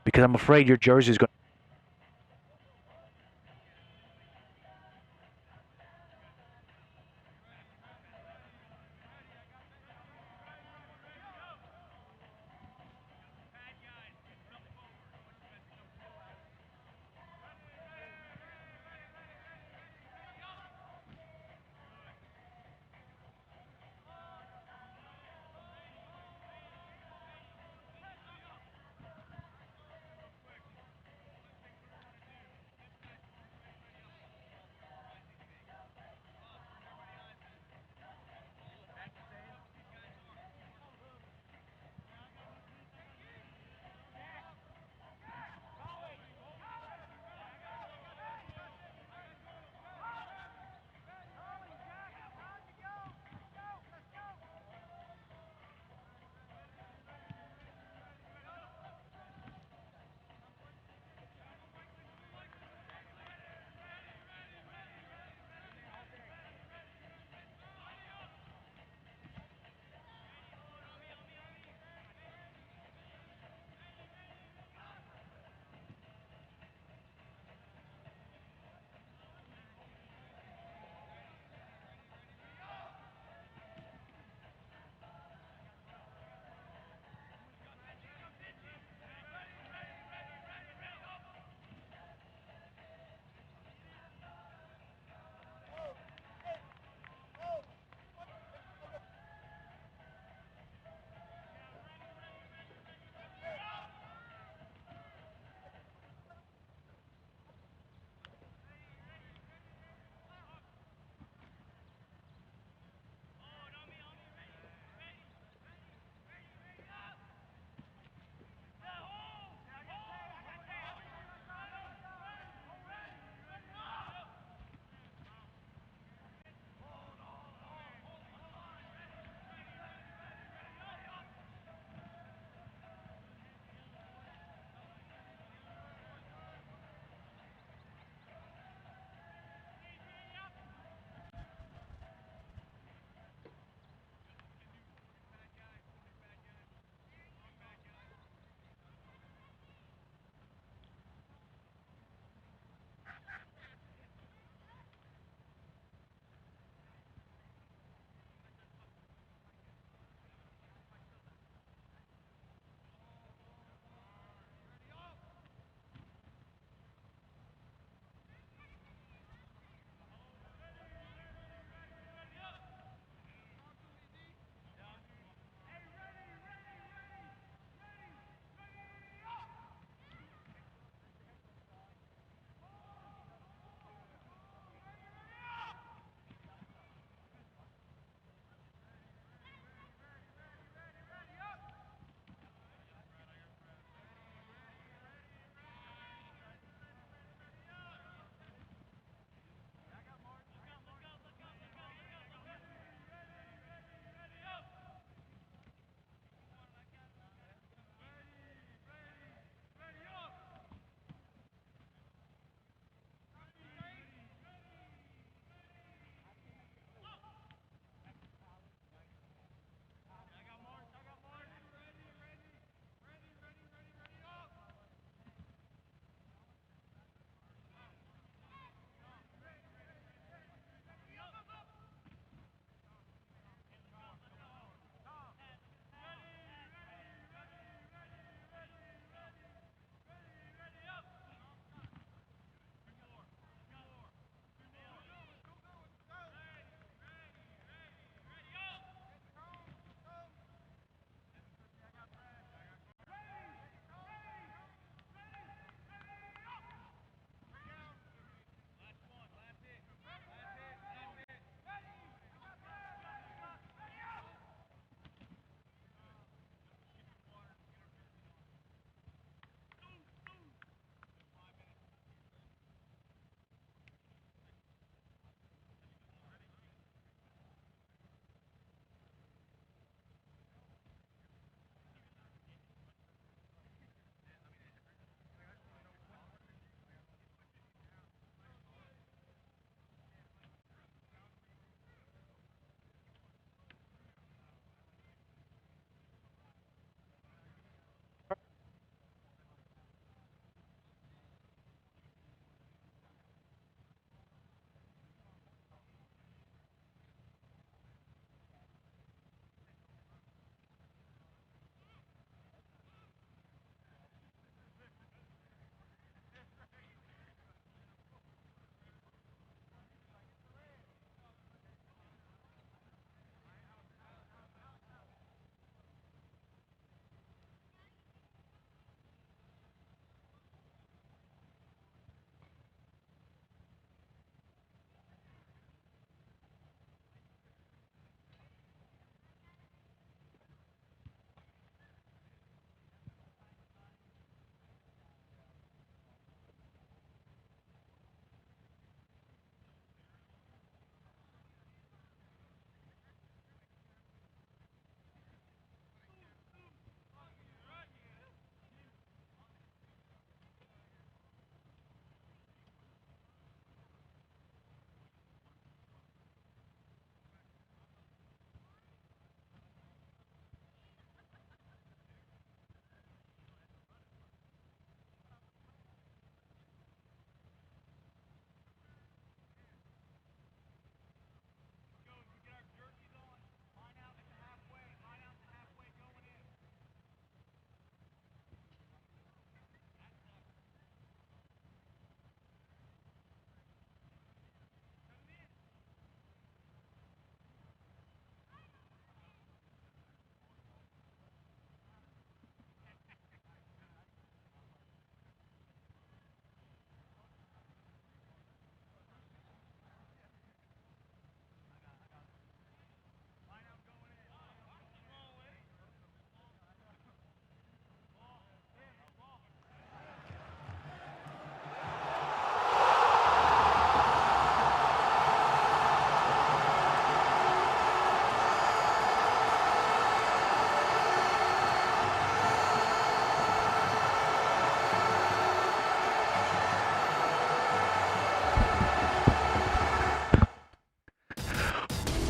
Because I'm afraid your jersey is going.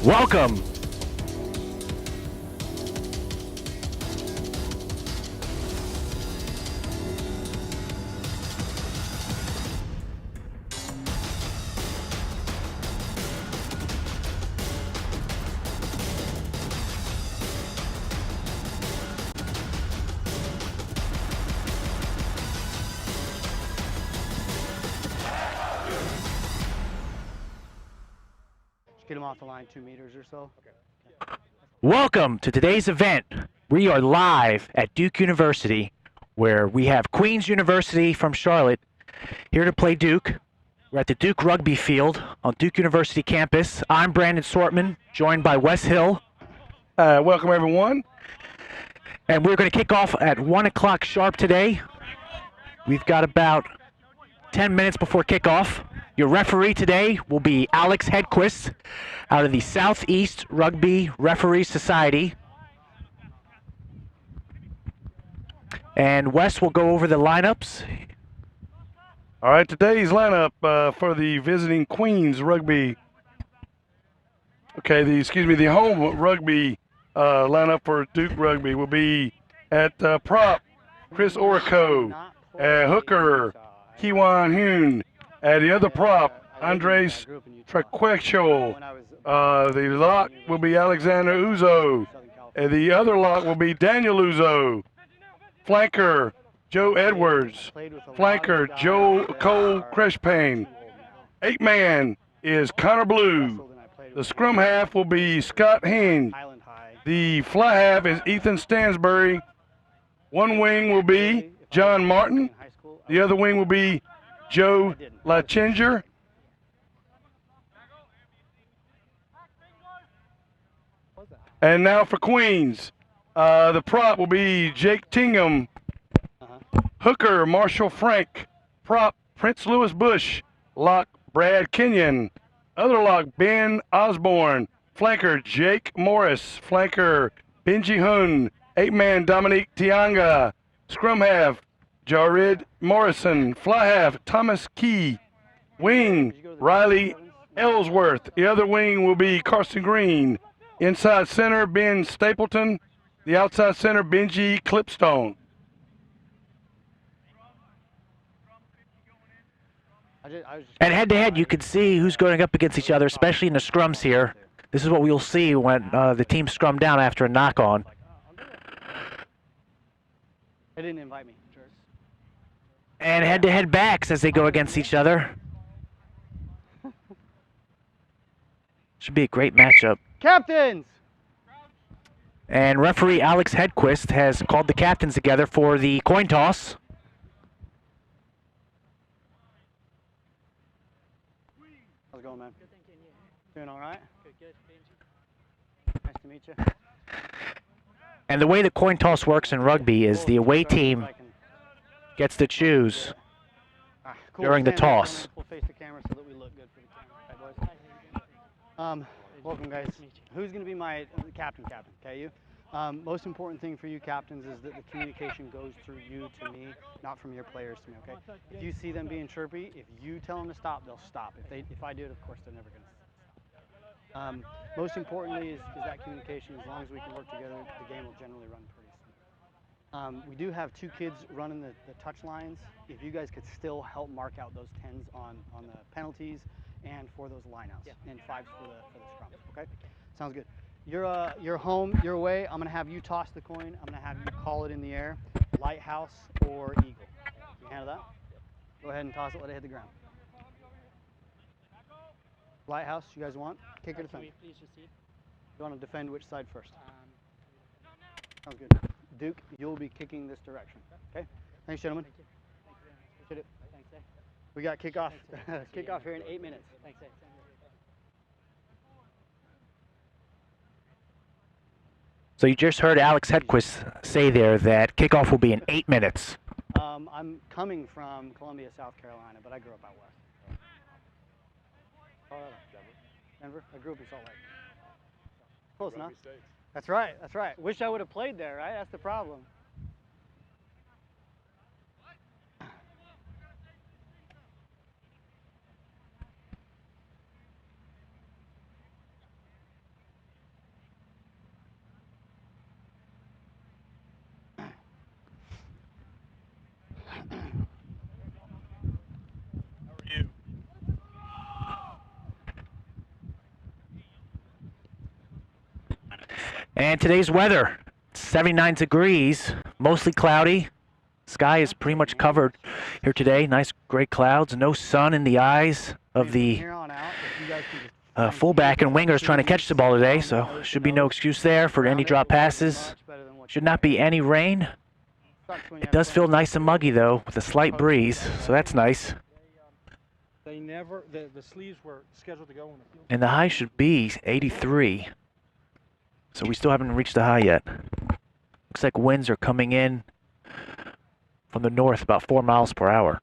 Welcome. Get him off the line 2 meters or so. Okay. Welcome to today's event. We are live at Duke University, where we have Queens University from Charlotte here to play Duke. We're at the Duke Rugby field on Duke University campus. I'm Brandon Sortman, joined by Wes Hill. Welcome, everyone. And we're going to kick off at 1 o'clock sharp today. We've got about 10 minutes before kickoff. Your referee today will be Alex Hedquist out of the Southeast Rugby Referee Society. And Wes will go over the lineups. All right, today's lineup for the visiting Queens Rugby. Okay, the home rugby lineup for Duke Rugby will be at prop, Chris Orico, hooker, Kiwan Hoon. The other prop, Andres Trequechel. The lock will be Alexander Uzo. The other lock will be Daniel Uzo. Flanker, Joe Edwards. Flanker, Cole Creshpain. 8-man is Connor Blue. The scrum half will be Scott Hing. The fly half is Ethan Stansbury. One wing will be John Martin. The other wing will be Joe Lachinger. And now for Queens. The prop will be Jake Tingham. Hooker, Marshall Frank. Prop, Prince Louis Bush. Lock, Brad Kenyon. Other lock, Ben Osborne. Flanker, Jake Morris. Flanker, Benji Hun. 8-man, Dominique Tianga. Scrum half, Jared Morrison. Fly half, Thomas Key. Wing, Riley Ellsworth. The other wing will be Carson Green. Inside center, Ben Stapleton. The outside center, Benji Clipstone. And head-to-head, you can see who's going up against each other, especially in the scrums here. This is what we'll see when the team scrum down after a knock-on. They didn't invite me. And head-to-head backs as they go against each other. Should be a great matchup. Captains! And referee Alex Hedquist has called the captains together for the coin toss. How's it going, man? Good, thank you. Doing all right? Good. Nice to meet you. And the way the coin toss works in rugby is the away team gets to choose during the toss. We'll face the camera so that we look good for the camera. Welcome, guys. Who's going to be my captain? Okay, you. Most important thing for you captains is that the communication goes through you to me, not from your players to me. Okay. If you see them being chirpy, if you tell them to stop, they'll stop. If I do it, of course, they're never going to stop. Most importantly is that communication. As long as we can work together, the game will generally run pretty smooth. We do have 2 kids running the touch lines. If you guys could still help mark out those 10s on the penalties and for those lineouts, and 5s for the scrums. Okay, sounds good. You're home, you're away. I'm gonna have you toss the coin. I'm gonna have you call it in the air, lighthouse or eagle. Can you handle that? Go ahead and toss it. Let it hit the ground. Lighthouse, you guys want? Kick or defend? Please receive. You want to defend which side first? Sounds good. Duke, you'll be kicking this direction. Okay. Thanks, gentlemen. Thank you. Thank you very much. Appreciate it. Thanks, eh? We got kickoff. Thanks, Kickoff here in 8 minutes. Thanks, eh? So you just heard Alex Hedquist say there that kickoff will be in 8 minutes. I'm coming from Columbia, South Carolina, but I grew up out west. Colorado. Denver? I grew up in Salt Lake. Close enough. That's right. That's right. Wish I would have played there, right? That's the problem. And today's weather, 79 degrees, mostly cloudy. Sky is pretty much covered here today. Nice gray clouds, no sun in the eyes of the fullback and wingers trying to catch the ball today, so should be no excuse there for any drop passes. Should not be any rain. It does feel nice and muggy though, with a slight breeze, so that's nice. The sleeves were scheduled to go in the field. And the high should be 83. So we still haven't reached the high yet. Looks like winds are coming in from the north about 4 miles per hour.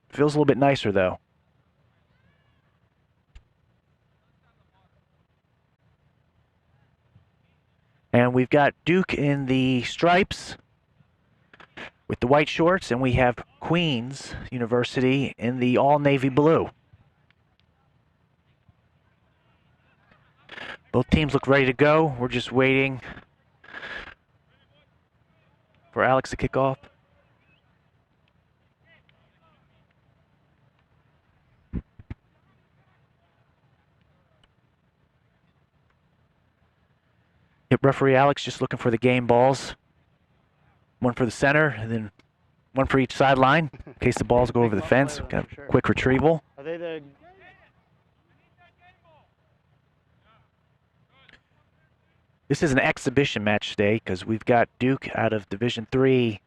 Feels a little bit nicer though. And we've got Duke in the stripes with the white shorts, and we have Queens University in the all navy blue. Both teams look ready to go. We're just waiting for Alex to kick off. Yep, referee Alex just looking for the game balls. One for the center, and then one for each sideline in case the balls go over the fence. Got a quick retrieval. Are they the... This is an exhibition match today because we've got Duke out of Division III,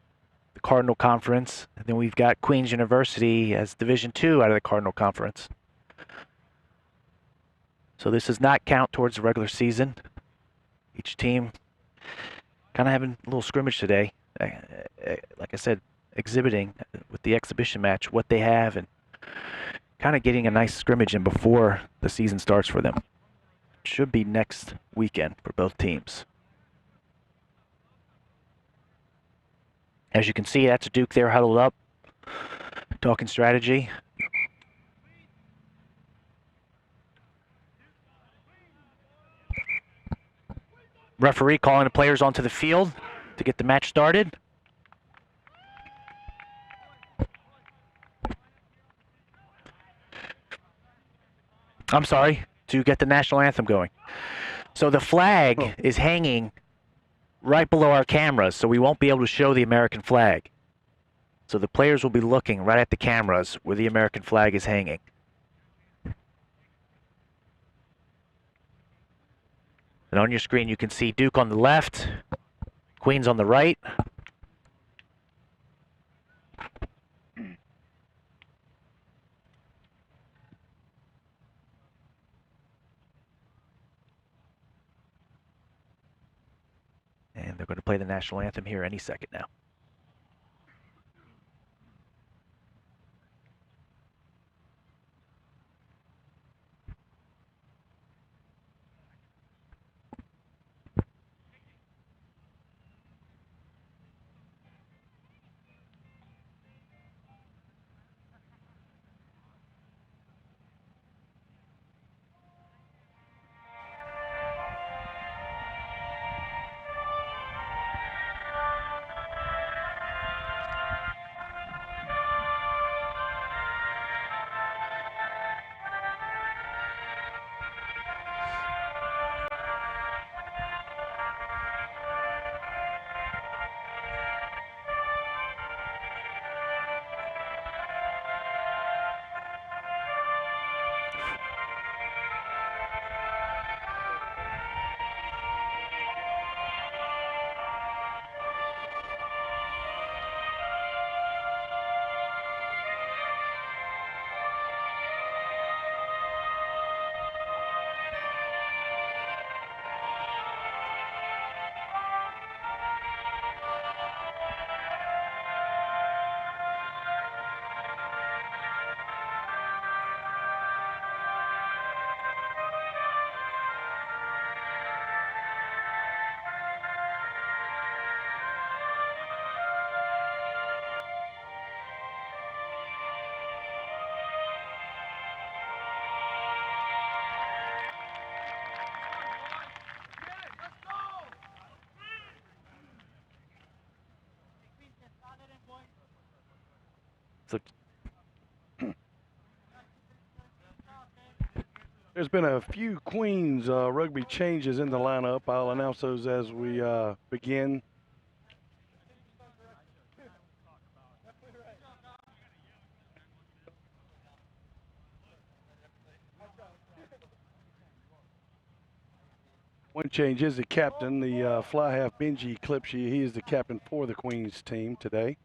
the Cardinal Conference, and then we've got Queens University as Division II out of the Cardinal Conference. So this does not count towards the regular season. Each team kind of having a little scrimmage today. Like I said, exhibiting with the exhibition match what they have and kind of getting a nice scrimmage in before the season starts for them. Should be next weekend for both teams. As you can see, that's Duke there huddled up, talking strategy. Referee calling the players onto the field to get the match started. I'm sorry, to get the national anthem going. So the flag is hanging right below our cameras, so we won't be able to show the American flag. So the players will be looking right at the cameras where the American flag is hanging. And on your screen you can see Duke on the left, Queens on the right. And they're going to play the national anthem here any second now. So There's been a few Queens rugby changes in the lineup. I'll announce those as we begin. One change is the captain, the fly half Benji Clipshy. He is the captain for the Queens team today.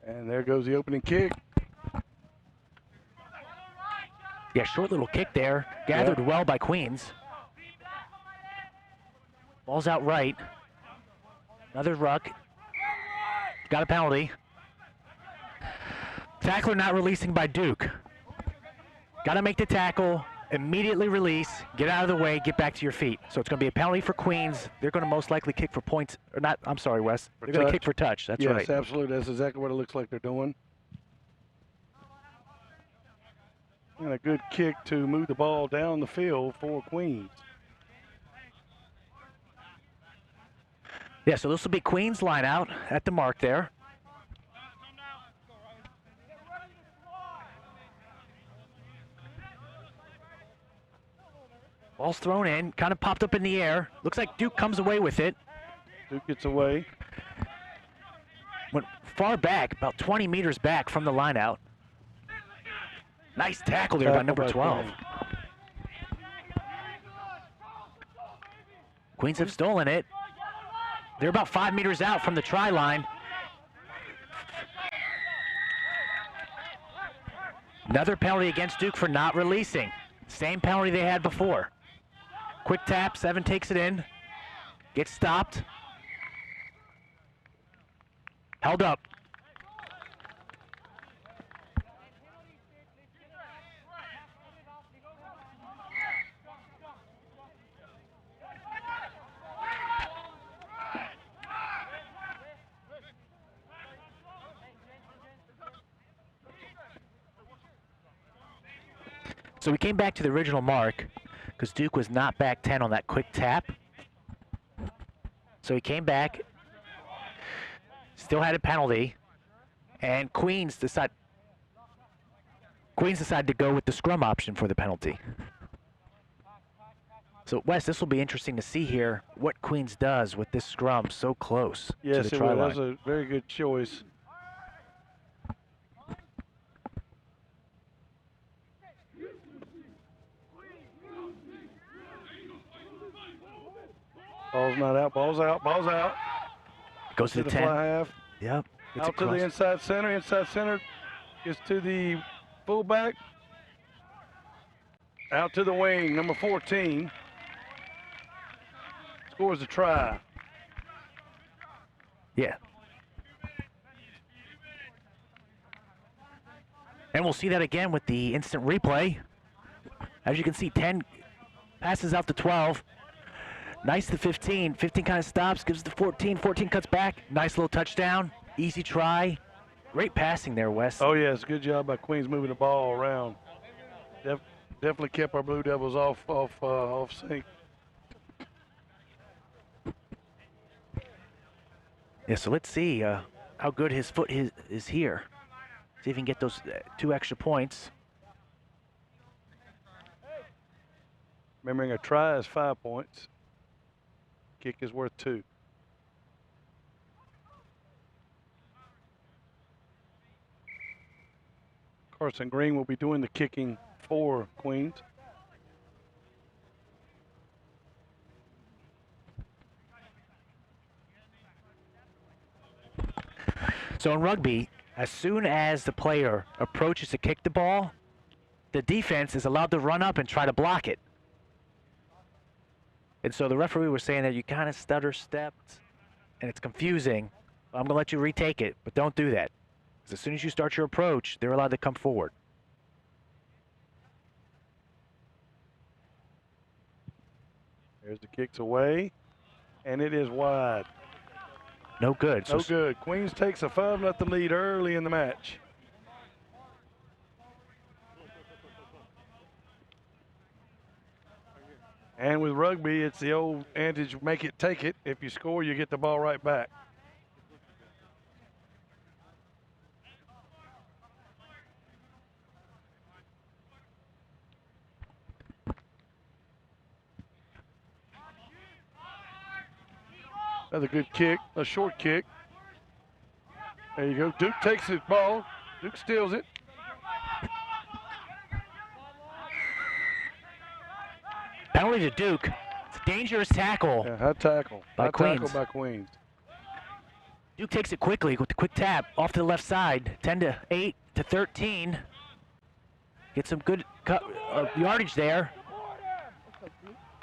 And there goes the opening kick. Yeah, short little kick there. Gathered well by Queens. Ball's out right. Another ruck. Got a penalty. Tackler not releasing by Duke. Got to make the tackle, immediately release, get out of the way, get back to your feet. So it's going to be a penalty for Queens. They're going to most likely kick for points, or not, I'm sorry, Wes. They're going to kick for touch. That's right. Yes, absolutely. That's exactly what it looks like they're doing. And a good kick to move the ball down the field for Queens. Yeah, so this will be Queens line out at the mark there. Ball's thrown in, kind of popped up in the air. Looks like Duke comes away with it. Duke gets away. Went far back, about 20 meters back from the line out. Nice tackle there by number 12. Queens have stolen it. They're about 5 meters out from the try line. Another penalty against Duke for not releasing. Same penalty they had before. Quick tap, 7 takes it in. Gets stopped. Held up. So we came back to the original mark because Duke was not back 10 on that quick tap. So he came back, still had a penalty, and Queens decided to go with the scrum option for the penalty. So Wes, this will be interesting to see here what Queens does with this scrum so close to the try line. Yes, it was a very good choice. Ball's not out, ball's out, ball's out. Goes to the 10. Fly half. Yep. Out to the inside center, gets to the fullback. Out to the wing, number 14. Scores a try. Yeah. And we'll see that again with the instant replay. As you can see, 10 passes out to 12. Nice to 15. 15 kind of stops, gives to 14. 14 cuts back. Nice little touchdown. Easy try. Great passing there, Wes. Oh, yes. Good job by Queens moving the ball around. Definitely kept our Blue Devils off sync. Yeah, so let's see how good his foot is here. See if he can get those 2 extra points. Remembering a try is 5 points. Kick is worth 2. Carson Green will be doing the kicking for Queens. So in rugby, as soon as the player approaches to kick the ball, the defense is allowed to run up and try to block it. And so the referee was saying that you kind of stutter stepped, and it's confusing. I'm going to let you retake it, but don't do that. Because as soon as you start your approach, they're allowed to come forward. There's the kicks away, and it is wide. No good. No good. Queens takes a 5-0 lead early in the match. And with rugby, it's the old adage, make it, take it. If you score, you get the ball right back. Another good kick, a short kick. There you go. Duke takes his ball. Duke steals it. Penalty to Duke. It's a dangerous tackle. Yeah, high tackle. By Queens. Tackle by Queens. Duke takes it quickly with the quick tap off to the left side. 10 to 8 to 13. Get some good yardage there.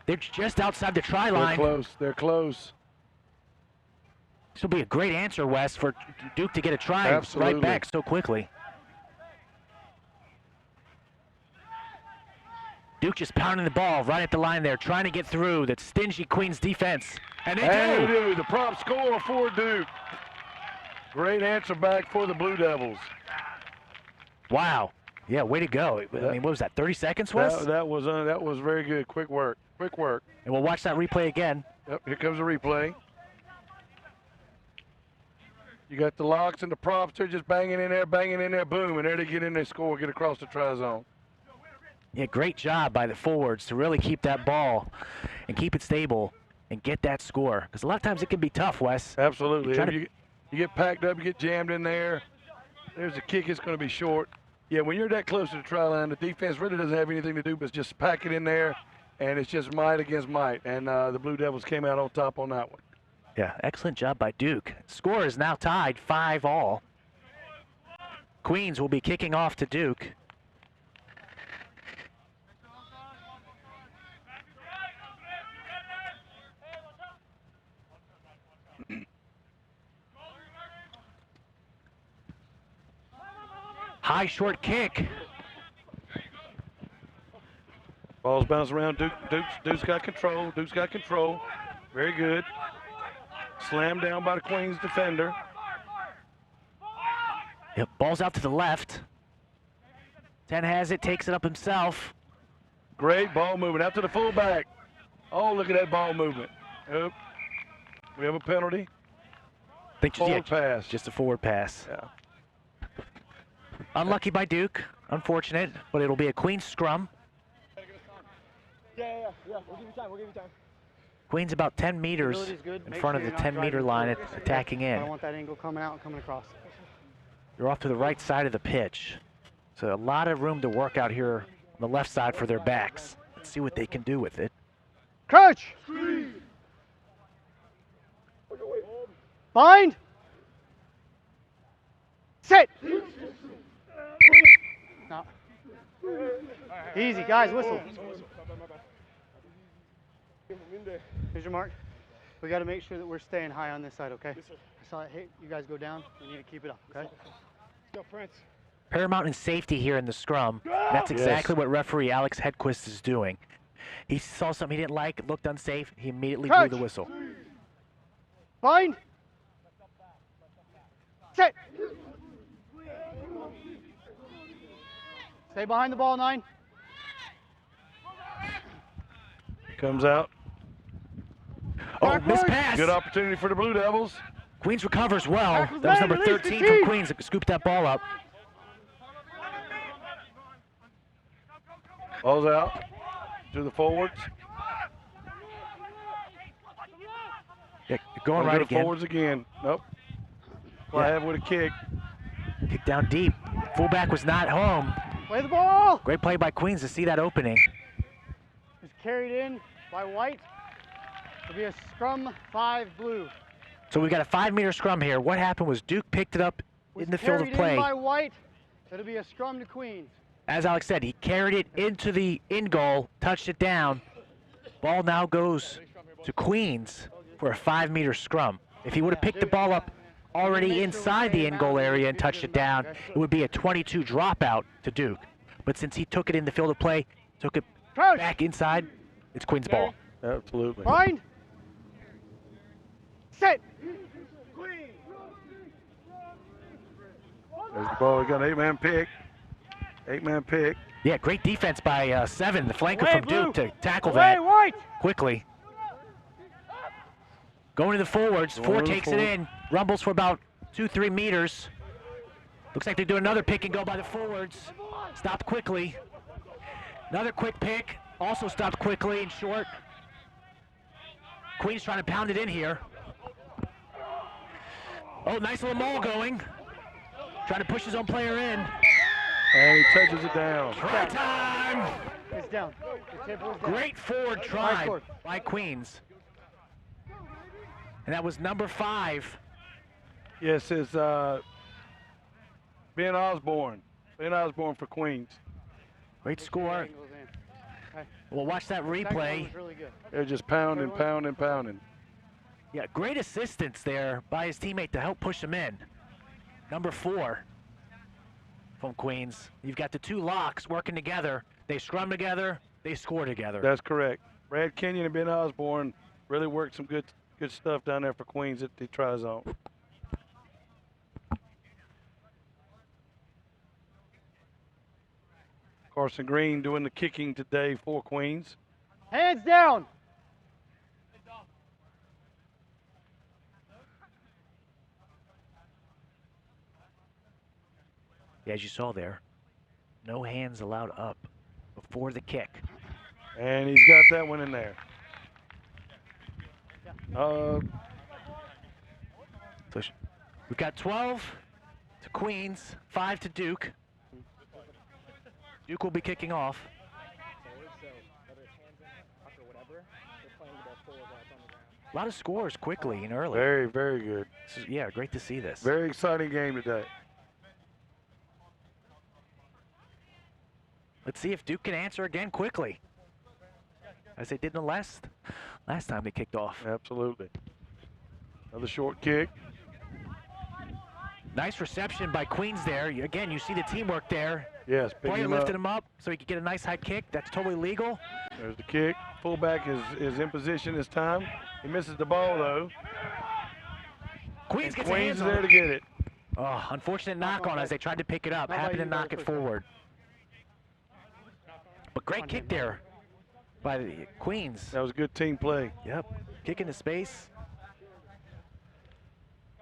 They're just outside the try line. They're close. They're close. This will be a great answer, Wes, for Duke to get a try Absolutely. right back so quickly. Duke just pounding the ball right at the line there, trying to get through the stingy Queens defense. And they do. The prop score for Duke. Great answer back for the Blue Devils. Wow. Yeah, way to go. I mean, what was that, 30 seconds, Wes? That was very good. Quick work. Quick work. And we'll watch that replay again. Yep, here comes the replay. You got the locks and the props. They're just banging in there, boom, and there they get in, they score, get across the try zone. Yeah, great job by the forwards to really keep that ball and keep it stable and get that score. Because a lot of times it can be tough, Wes. Absolutely. You get packed up, you get jammed in there. There's a kick, it's going to be short. Yeah, when you're that close to the try line, the defense really doesn't have anything to do but just pack it in there, and it's just might against might. And the Blue Devils came out on top on that one. Yeah, excellent job by Duke. Score is now tied 5-all. Queens will be kicking off to Duke. High short kick. Ball's bouncing around. Duke's got control. Duke's got control. Very good. Slammed down by the Queens defender. Yep, ball's out to the left. 10 has it, takes it up himself. Great ball movement out to the fullback. Oh, look at that ball movement. Yep. We have a penalty. Forward pass. Just a forward pass. Yeah. Unlucky by Duke. Unfortunate, but it'll be a Queens scrum. Yeah. We'll give you time. Queens about 10 meters Ability's good. in Make front sure of the you're not 10-meter driving line forward. attacking I in. don't want that angle coming out and coming across. They're off to the right side of the pitch. So a lot of room to work out here on the left side for their backs. Let's see what they can do with it. Crouch! Bind! Sit! No. Easy, guys, whistle. Here's your mark. We got to make sure that we're staying high on this side, okay? I saw it hit. You guys go down. We need to keep it up, okay? Go, Prince. Paramount in safety here in the scrum. That's exactly what referee Alex Hedquist is doing. He saw something he didn't like, it looked unsafe. He immediately blew the whistle. Bind! Sit! Stay behind the ball, 9. Comes out. Oh, missed pass. Good opportunity for the Blue Devils. Queens recovers well. That was number 13 from Queens that scooped that ball up. Ball's out to the forwards. Yeah, going right again. Forwards again. Nope. I have with a kick. Kick down deep. Fullback was not home. Play the ball! Great play by Queens to see that opening. It's carried in by White. It'll be a scrum 5 blue. So we got a 5-meter scrum here. What happened was Duke picked it up in the field of play. In by White. It'll be a scrum to Queens. As Alex said, he carried it into the in goal, touched it down. Ball now goes to Queens for a 5-meter scrum. If he would have picked the ball up already inside the in goal area and touched it down, it would be a 22 dropout to Duke. But since he took it in the field of play, took it back inside, it's Queens ball. Absolutely. Bind! Sit! There's the ball. We got an 8-man pick. 8-man pick. Yeah, great defense by 7, the flanker from Duke, to tackle Away, that White! quickly. Going to the forwards. 4 takes it in. Rumbles for about 2-3 meters. Looks like they do another pick and go by the forwards. Stopped quickly. Another quick pick. Also stopped quickly and short. Queens trying to pound it in here. Oh, nice little maul going. Trying to push his own player in. And he touches it down. Try time! It's down. The tip was down. Great forward try by Queens. And that was number 5. Yes, it's Ben Osborne. Ben Osborne for Queens. Great score. Angles in. Okay. We'll watch that Second one replay. was really good. They're just pounding, pounding, pounding. Yeah, great assistance there by his teammate to help push him in. Number 4 from Queens. You've got the 2 locks working together. They scrum together, they score together. That's correct. Brad Kenyon and Ben Osborne really worked some good stuff down there for Queens at the try zone. Carson Green doing the kicking today for Queens. Hands down. Yeah, as you saw there, no hands allowed up before the kick. And he's got that one in there. So we've got 12 to Queens, 5 to Duke. Duke will be kicking off. A lot of scores quickly and early. Very, very good. Yeah, great to see this. Very exciting game today. Let's see if Duke can answer again quickly, as they did in the last time they kicked off. Absolutely. Another short kick. Nice reception by Queens there. Again, you see the teamwork there. Yes, picking Player him lifted up. him up so he could get a nice high kick. That's totally legal. There's the kick. Fullback is in position this time. He misses the ball though. Queens gets Queens hands is on there it. to get it. Oh, unfortunate knock on as they tried to pick it up. Not by Happened to you, knock by the it first forward. But great kick there by the Queens. That was good team play. Yep, kick into space.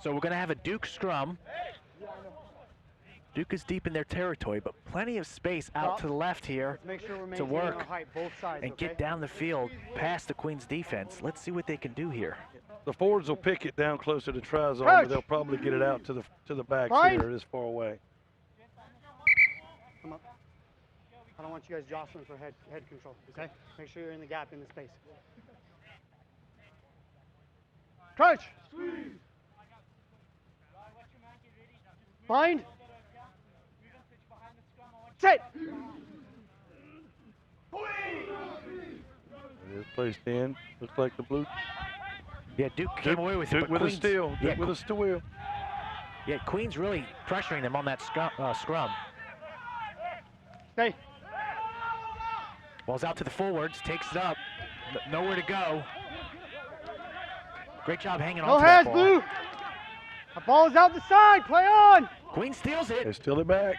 So we're gonna have a Duke scrum. Duke is deep in their territory, but plenty of space out to the left here Let's make sure we're to maintaining work our height, both sides, and okay? get down the field past the Queens defense. Let's see what they can do here. The forwards will pick it down closer to try zone, Coach! but they'll probably get it out to the backs Fine. here this far away. Come up. I don't want you guys jostling for head control, okay? Make sure you're in the gap in the space. Coach! Bind. Sit! It is placed in. Looks like the blue. Yeah, Duke came away with it, Duke but with a Queens, steal. yeah, Duke with a steal. yeah, Queens really pressuring them on that scrum. Stay. Ball's out to the forwards, takes it up, nowhere to go. Great job hanging No on to that hands, ball. Blue. The ball is out the side. Play on. Queens steals it. They steal it back.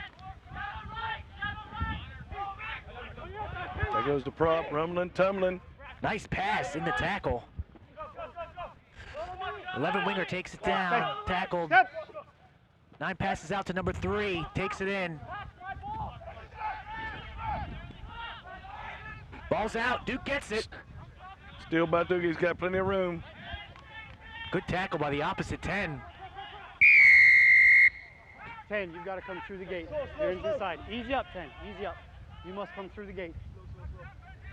There goes the prop, rumbling, tumbling. Nice pass in the tackle. 11 winger takes it down, tackled. Step. 9 passes out to number 3, takes it in. Ball's out, Duke gets it. Still by Duke, he's got plenty of room. Good tackle by the opposite 10. 10, you've got to come through the gate. You're inside. Easy up, 10. Easy up. You must come through the gate.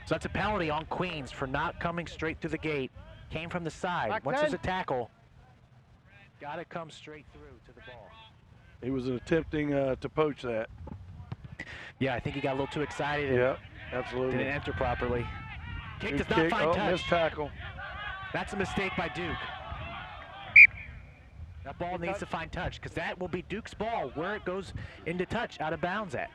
So that's a penalty on Queens for not coming straight through the gate. Came from the side. Back Once 10. there's a tackle, got to come straight through to the ball. He was attempting to poach that. Yeah, I think he got a little too excited and Yeah, absolutely. didn't enter properly. Kick Good does not kick. find Oh, touch. missed tackle. That's a mistake by Duke. That ball needs to find touch because that will be Duke's ball where it goes into touch, out of bounds at.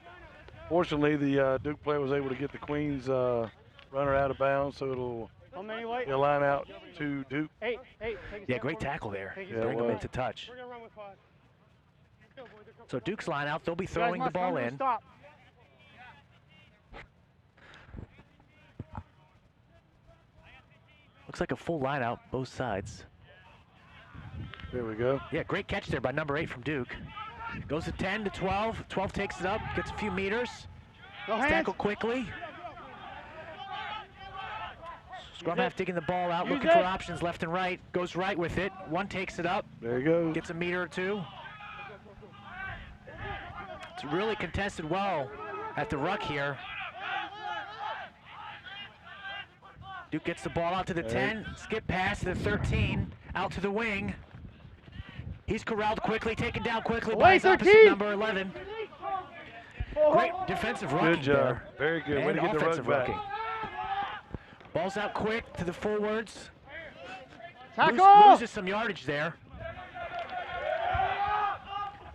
Fortunately, the Duke player was able to get the Queens runner out of bounds, so it'll How many white? be a line out to Duke. 8. Take a Yeah, step great forward. tackle there. Take a Yeah, step Bring them well. into touch. We're going to run with 5. So Duke's line out, they'll be You guys throwing the must ball come to a in. Stop. Looks like a full line out, both sides. There we go. Yeah, great catch there by number 8 from Duke. Goes to 10 to 12. 12 takes it up, gets a few meters. No hands. Tackle quickly. Scrum half digging the ball out, looking for options left and right. Goes right with it. One takes it up. There you go. Gets a meter or two. It's really contested well at the ruck here. Duke gets the ball out to the 10. Skip pass to the 13. Out to the wing. He's corralled quickly, taken down quickly by his opposite number 11. Great defensive rucking. Good job. There. Very good. Way And to get the ruck offensive back. rucking. Ball's out quick to the forwards. Tackle! Loses some yardage there.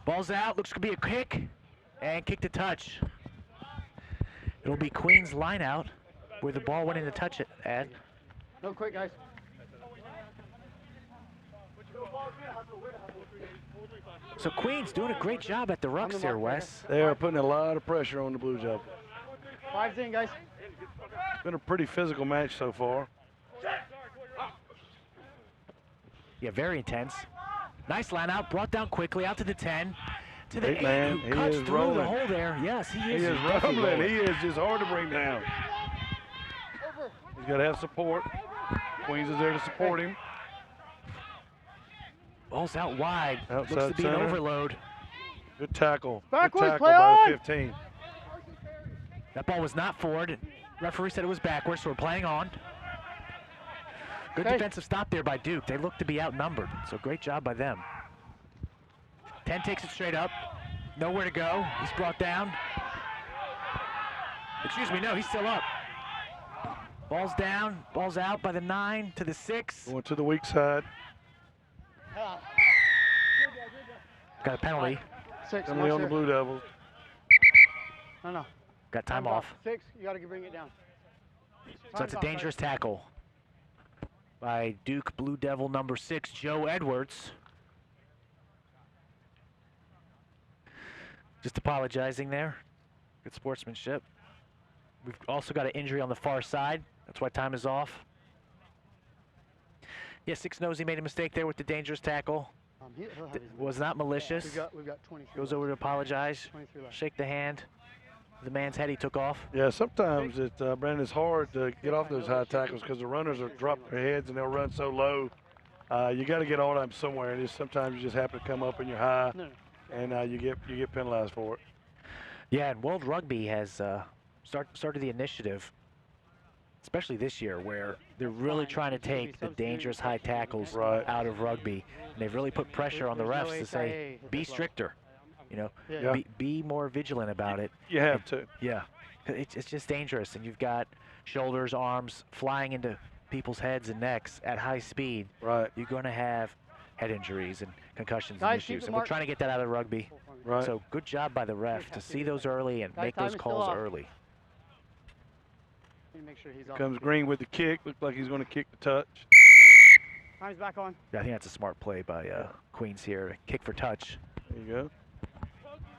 Ball's out. Looks to be a kick. And kick to touch. It'll be Queens line out where the ball went in to touch it at. No, quick, guys. So Queens doing a great job at the rucks here, Wes. They are putting a lot of pressure on the Blue Devils. 5's in, guys. It's been a pretty physical match so far. Yeah, very intense. Nice line out, brought down quickly, out to the 10. To the 8, man, who he cuts is through rolling. the hole there. Yes, he is. He is definitely rumbling. rolling. He is just hard to bring down. He's got to have support. Queens is there to support him. Ball's out wide. Outside Looks to be center. an overload. Good tackle. Backwards, Good tackle play by on! the 15. That ball was not forward. Referee said it was backwards, so we're playing on. Good Okay. defensive stop there by Duke. They look to be outnumbered, so great job by them. 10 takes it straight up. Nowhere to go. He's brought down. Excuse me, no, he's still up. Ball's down, ball's out by the 9 to the 6. Going to the weak side. Got a penalty. 6. Penalty on the Blue Devils. No. Got time off. 6, you got to bring it down. So it's a dangerous tackle by Duke Blue Devil number 6, Joe Edwards. Just apologizing there. Good sportsmanship. We've also got an injury on the far side. That's why time is off. Yeah, 6 knows he made a mistake there with the dangerous tackle. He'll have his Was not malicious. We've got 23. Goes over to apologize. 23 left. Shake the hand. The man's head he took off. Yeah, sometimes Brandon, it's hard to get off those high tackles because the runners are drop their heads and they'll run so low. You got to get all of them somewhere, and sometimes you just happen to come up and you're high, and you get penalized for it. Yeah, and World Rugby has started the initiative, especially this year, where they're really trying to take the dangerous high tackles out of rugby. And they've really put pressure on the refs to say, be stricter, you know, be more vigilant about it. You have to. Yeah, it's just dangerous, and you've got shoulders, arms flying into people's heads and necks at high speed. Right. You're going to have head injuries and concussions Guys, and keep issues, the and we're mark. trying to get that out of rugby. Right. So good job by the ref to see those early and Guys, make time those is still calls off. early. Make sure he's off. Comes Green with the kick. Looks like he's going to kick the touch. Time's back on. Yeah, I think that's a smart play by Queens here. Kick for touch. There you go.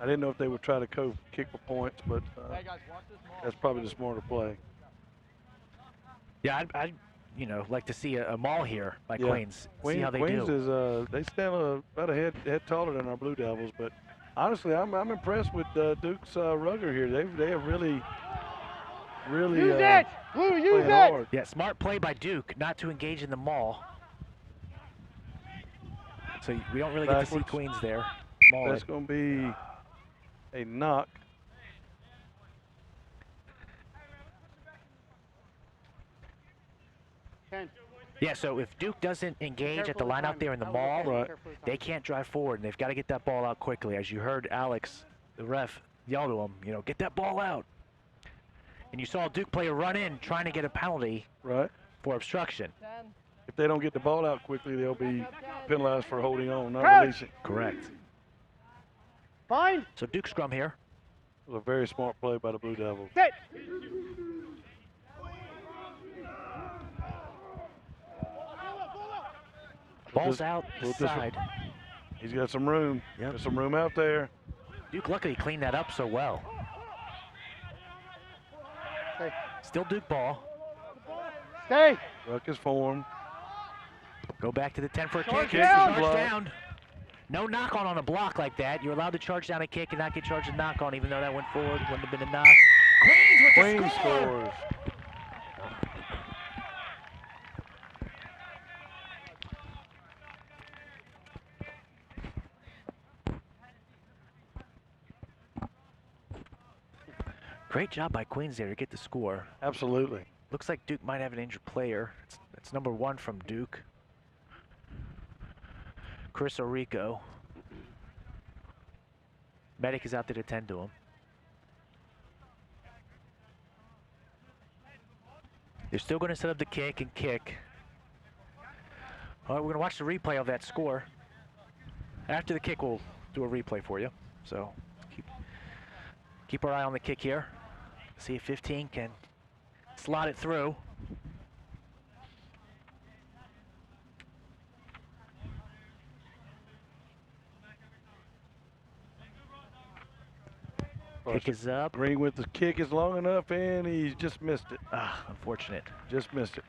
I didn't know if they would try to kick for points, but that's probably the smarter play. Yeah, I'd like to see a maul here by Yeah. Queens. See how they Queens do. is they stand about a head taller than our Blue Devils, but honestly, I'm impressed with Duke's rugger here. They have really Use it! Blue, use playing it! hard. Yeah, smart play by Duke not to engage in the maul. So we don't really get to see Backwards. Queens there. Maul That's it. going to be a knock. Yeah, so if Duke doesn't engage at the Careful line with out there in the time. maul, Right. Careful with they time. can't drive forward, and they've got to get that ball out quickly. As you heard Alex, the ref, yell to him, get that ball out. And you saw Duke play a run-in trying to get a penalty Right. for obstruction. If they don't get the ball out quickly, they'll be penalized for holding on, not Coach! releasing. Correct. Fine. So Duke scrum here. It was a very smart play by the Blue Devils. Sit. Ball's out the Well, this one- side. He's got some room. Yep. There's some room out there. Duke luckily cleaned that up so well. Stay. Still Duke ball. Stay. Ruck is formed. Go back to the 10 for a Charge kick. down. Charge Block. down. No knock on a block like that. You're allowed to charge down a kick and not get charged a knock on, even though that went forward. Wouldn't have been a knock. Queens with the Queens score. scores. Great job by Queens there to get the score. Absolutely. Looks like Duke might have an injured player. It's number 1 from Duke, Chris Orico. Medic is out there to tend to him. They're still going to set up the kick and kick. All right, we're going to watch the replay of that score. After the kick, we'll do a replay for you. So keep our eye on the kick here. See if 15 can slot it through. Kick is up. Green with the kick is long enough, and he's just missed it. Ah, unfortunate. Just missed it.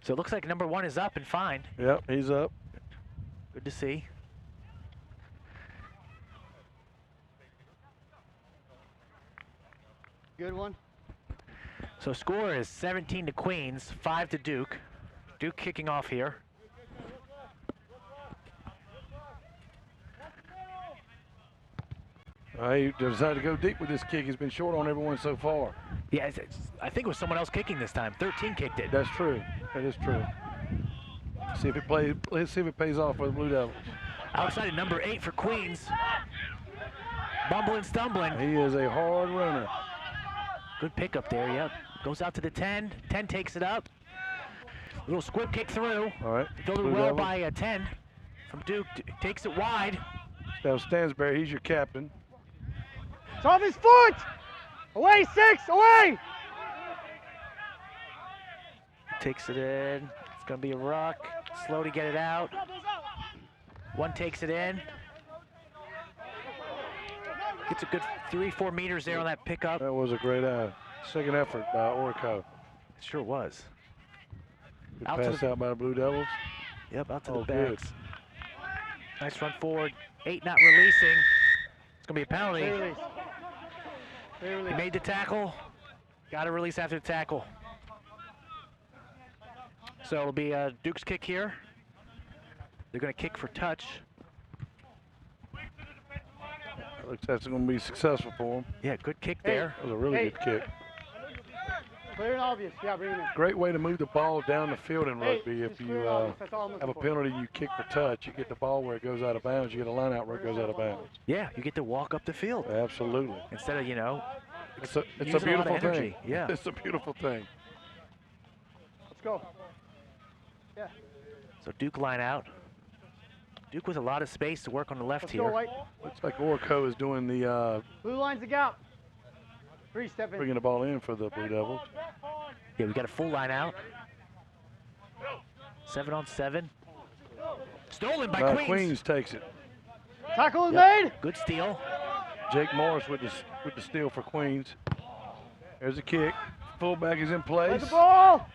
So it looks like number 1 is up and fine. Yep, he's up. Good to see. Good one. So score is 17 to Queens, 5 to Duke. Duke kicking off here. He decided to go deep with this kick. He's been short on everyone so far. Yeah, I think it was someone else kicking this time. 13 kicked it. That's true. That is true. See if it plays. Let's see if it pays off for the Blue Devils. Outside of number 8 for Queens. Bumbling, stumbling. He is a hard runner. Good pickup there, yep. Goes out to the 10. 10 takes it up. Little squib kick through. All right. Fielded Blue well Devils. by 10 from Duke. Takes it wide. Now Stansberry, he's your captain. It's off his foot! Away, 6, away! Takes it in. It's going to be a ruck. Slow to get it out. 1 takes it in. Gets a good 3-4 meters there on that pickup. That was a great second effort by Orico. It sure was. Good Out to pass the- out by the Blue Devils. Yep, out to Oh, the good. backs. Nice run forward. 8 not releasing. It's going to be a penalty. Clear release. Clear He release. made the tackle. Got to release after the tackle. So it'll be Duke's kick here. They're going to kick for touch. Looks like it's going to be successful for him. Yeah, good kick Hey. there. That was a really Hey. good kick. Clear and obvious. Yeah, bring him in. Great way to move the ball down the field in Hey, rugby. If just you clear and obvious. That's all I'm have a looking for. penalty, you kick for touch. You get the ball where it goes out of bounds. You get a line out where it goes out of bounds. Yeah, you get to walk up the field Absolutely. instead of, It's a using a lot of beautiful energy. thing. Yeah. It's a beautiful thing. Let's go. Yeah. So Duke line out. Duke with a lot of space to work on the left Let's here. go, White. Looks like Orico is doing the Blue line's the gap. 3, step in. bringing the ball in for the Blue Devils. Yeah, we got a full line out. 7 on 7. Stolen by Queens. Queens takes it. Tackle is Yep. made. Good steal. Jake Morris with the steal for Queens. There's a kick. Fullback is in Play place. the ball.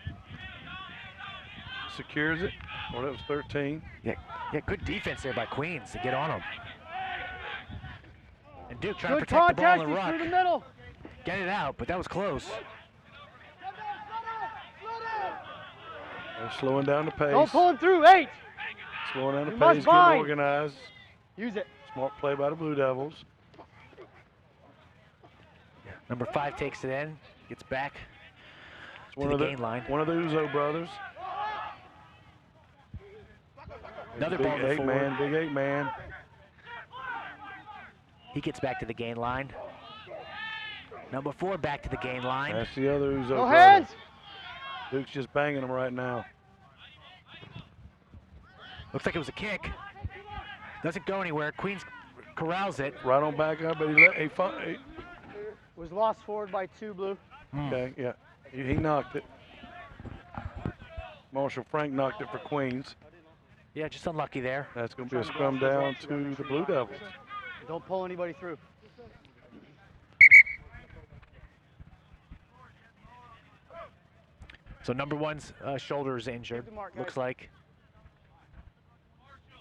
Secures it. Well, that was 13. Yeah, good defense there by Queens to get on them. And Duke trying Good to protect the ball contact. in the He's through the ruck. middle. Get it out, but that was close. They're slowing down the pace. Don't pull him through. 8. Slowing down the You pace, must getting bind. organized. Use it. Smart play by the Blue Devils. Number 5 takes it in, gets back It's to one the of the gain line. one of the Uzo brothers. Another Big ball to 8 forward. man, big 8 man. He gets back to the gain line. Number 4 back to the gain line. That's the other Uzo No brother. hands. Duke's just banging them right now. Looks like it was a kick. Doesn't go anywhere. Queens corrals it. Right on back up, but Was lost forward by 2 Blue. okay, yeah. He knocked it. Marshall Frank knocked it for Queens. Yeah, just unlucky there. That's going to be a scrum down to the Blue Devils. Don't pull anybody through. So number 1's shoulder is injured, Take the mark, guys. looks like.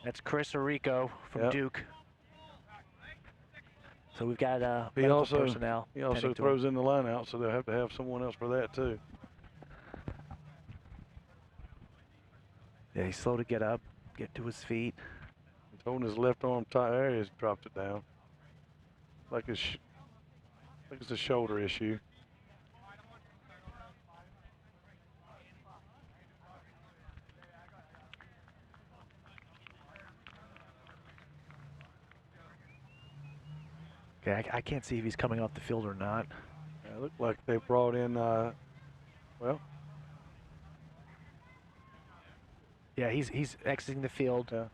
That's Chris Orico from Yep. Duke. So we've got He medical also personnel. he also tending to him. throws in the line out, so they'll have to have someone else for that too. Yeah, he's slow to get up, get to his feet. Holding his left arm tight. There he is, dropped it down. Like it's a shoulder issue. Okay, I can't see if he's coming off the field or not. It looked like they brought in, well. Yeah, he's exiting the field. Yeah.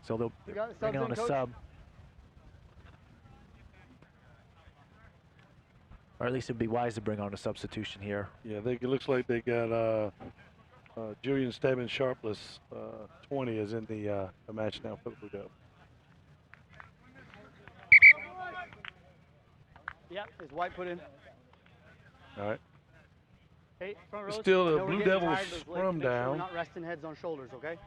So they'll You got the bring subs on in, a Coach? sub. Or at least it'd be wise to bring on a substitution here. Yeah, it looks like they got Julian Stebbins Sharpless, 20 is in the match now for the Blue Devils. Yep, is White put in. All right. Hey, front row. Still the I know we're Blue getting Devils tired, those legs, scrum make sure down. We're not resting heads on shoulders, okay?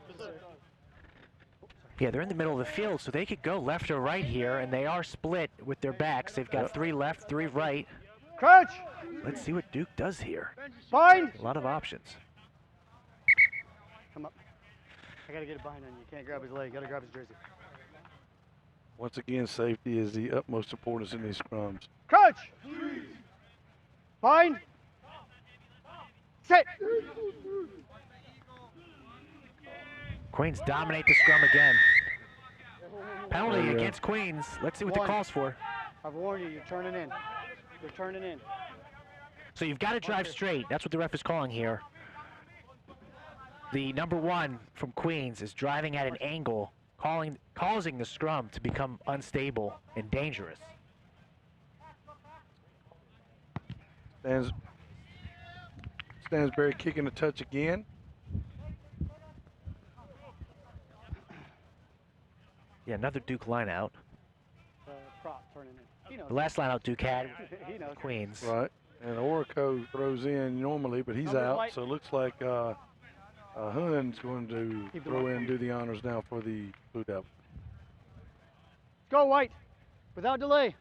Yeah, they're in the middle of the field, so they could go left or right here, and they are split with their backs. They've got 3 left, 3 right. Crouch! Let's see what Duke does here. Bind! A lot of options. Come up. I gotta get a bind on you. Can't grab his leg. Gotta grab his jersey. Once again, safety is the utmost importance in these scrums. Crouch! Bind! Sit! Queens dominate the scrum again. Penalty Yeah. against Queens. Let's see what the One. call's for. I've warned you. You're turning in. You're turning in. So you've got to drive straight. That's what the ref is calling here. The number 1 from Queens is driving at an angle, causing the scrum to become unstable and dangerous. Stansberry kicking a touch again. Yeah, another Duke line out. Prop turning in. He knows. The last line out Duke had, He knows. Queens. Right. And Orico throws in normally, but he's Number out. White. So it looks like Hunn's going to Keep them throw up. in and do the honors now for the Blue Devils. Go, White. Without delay.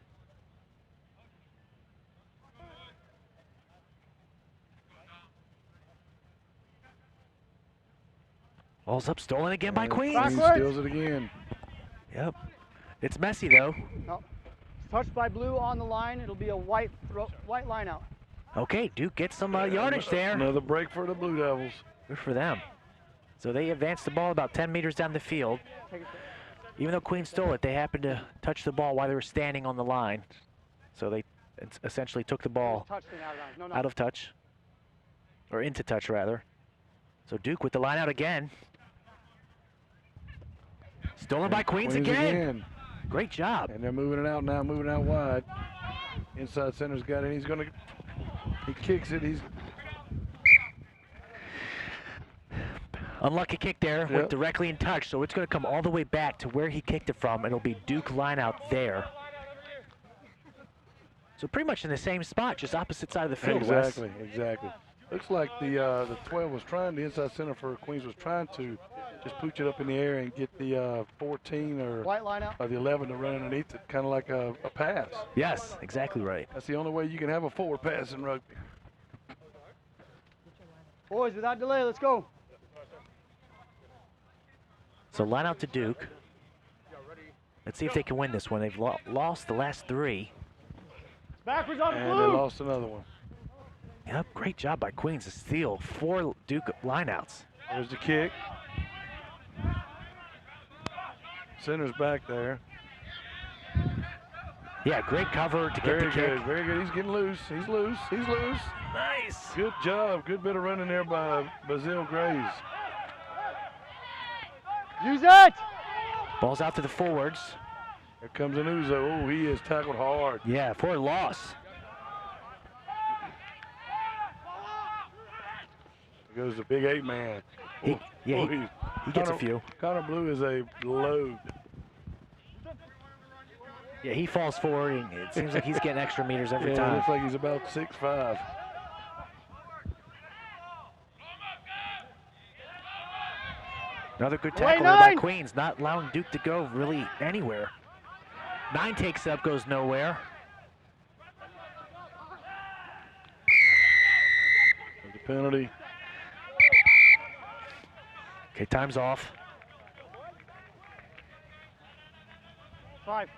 Ball's up, stolen again by And Queens. Backwards. steals it again. Yep. It's messy though. No. Touched by blue on the line. It'll be a white line out. Okay, Duke gets some yardage there. Another break for the Blue Devils. Good for them. So they advance the ball about 10 meters down the field. Take it. Even though Queens stole it, they happened to touch the ball while they were standing on the line. So they essentially took the ball Touched and out of line. No, no. out of touch. Or into touch, rather. So Duke with the line out again. Stolen by Queens again. Great job. And they're moving it out now, moving it out wide. Inside center's got it. He's going to, he kicks it. He's Unlucky kick there, Yep. went directly in touch, so it's going to come all the way back to where he kicked it from, and it'll be Duke line out there. So pretty much in the same spot, just opposite side of the field, Wes. Exactly. Looks like the 12 was trying, the inside center for Queens was trying to just pooch it up in the air and get the 14 White line out. or the 11 to run underneath it, kind of like a pass. Yes, exactly right. That's the only way you can have a forward pass in rugby. Boys, without delay, let's go. So line out to Duke. Let's see if they can win this one. They've lost the last 3. Backwards on And they blue. lost another one. Yep, great job by Queens to steal 4 Duke lineouts. There's the kick. Center's back there. Yeah, great cover to get the kick. Very good. He's getting loose. He's loose. He's loose. Nice. Good job. Good bit of running there by Bazille Graves. Use it. Ball's out to the forwards. Here comes Anuzo. Oh, he is tackled hard. Yeah, for a loss. There goes the big 8-man. He gets a few. Connor Blue is a load. Yeah, he falls forward, and it seems like he's getting extra meters every Yeah, time. looks like he's about 6'5". Another good Way tackle there by 9. Queens, not allowing Duke to go really anywhere. 9 takes up, goes nowhere. There's a penalty. Okay, time's off. 5.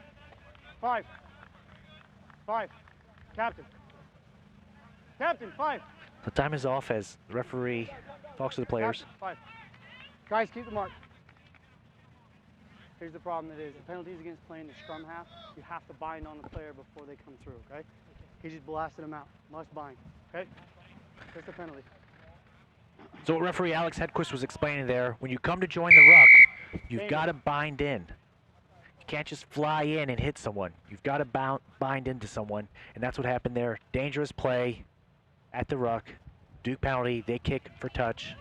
5. 5. Captain. Captain, 5. The time is off as the referee talks to the players. Captain, 5. Guys, keep the mark. Here's the problem that is, the penalties against playing the scrum half, you have to bind on the player before they come through, okay? He just blasted him out. Must bind, okay? That's the penalty. So what referee Alex Hedquist was explaining there, when you come to join the ruck, you've got to bind in. You can't just fly in and hit someone. You've got to bind into someone, and that's what happened there. Dangerous play at the ruck. Duke penalty, they kick for touch.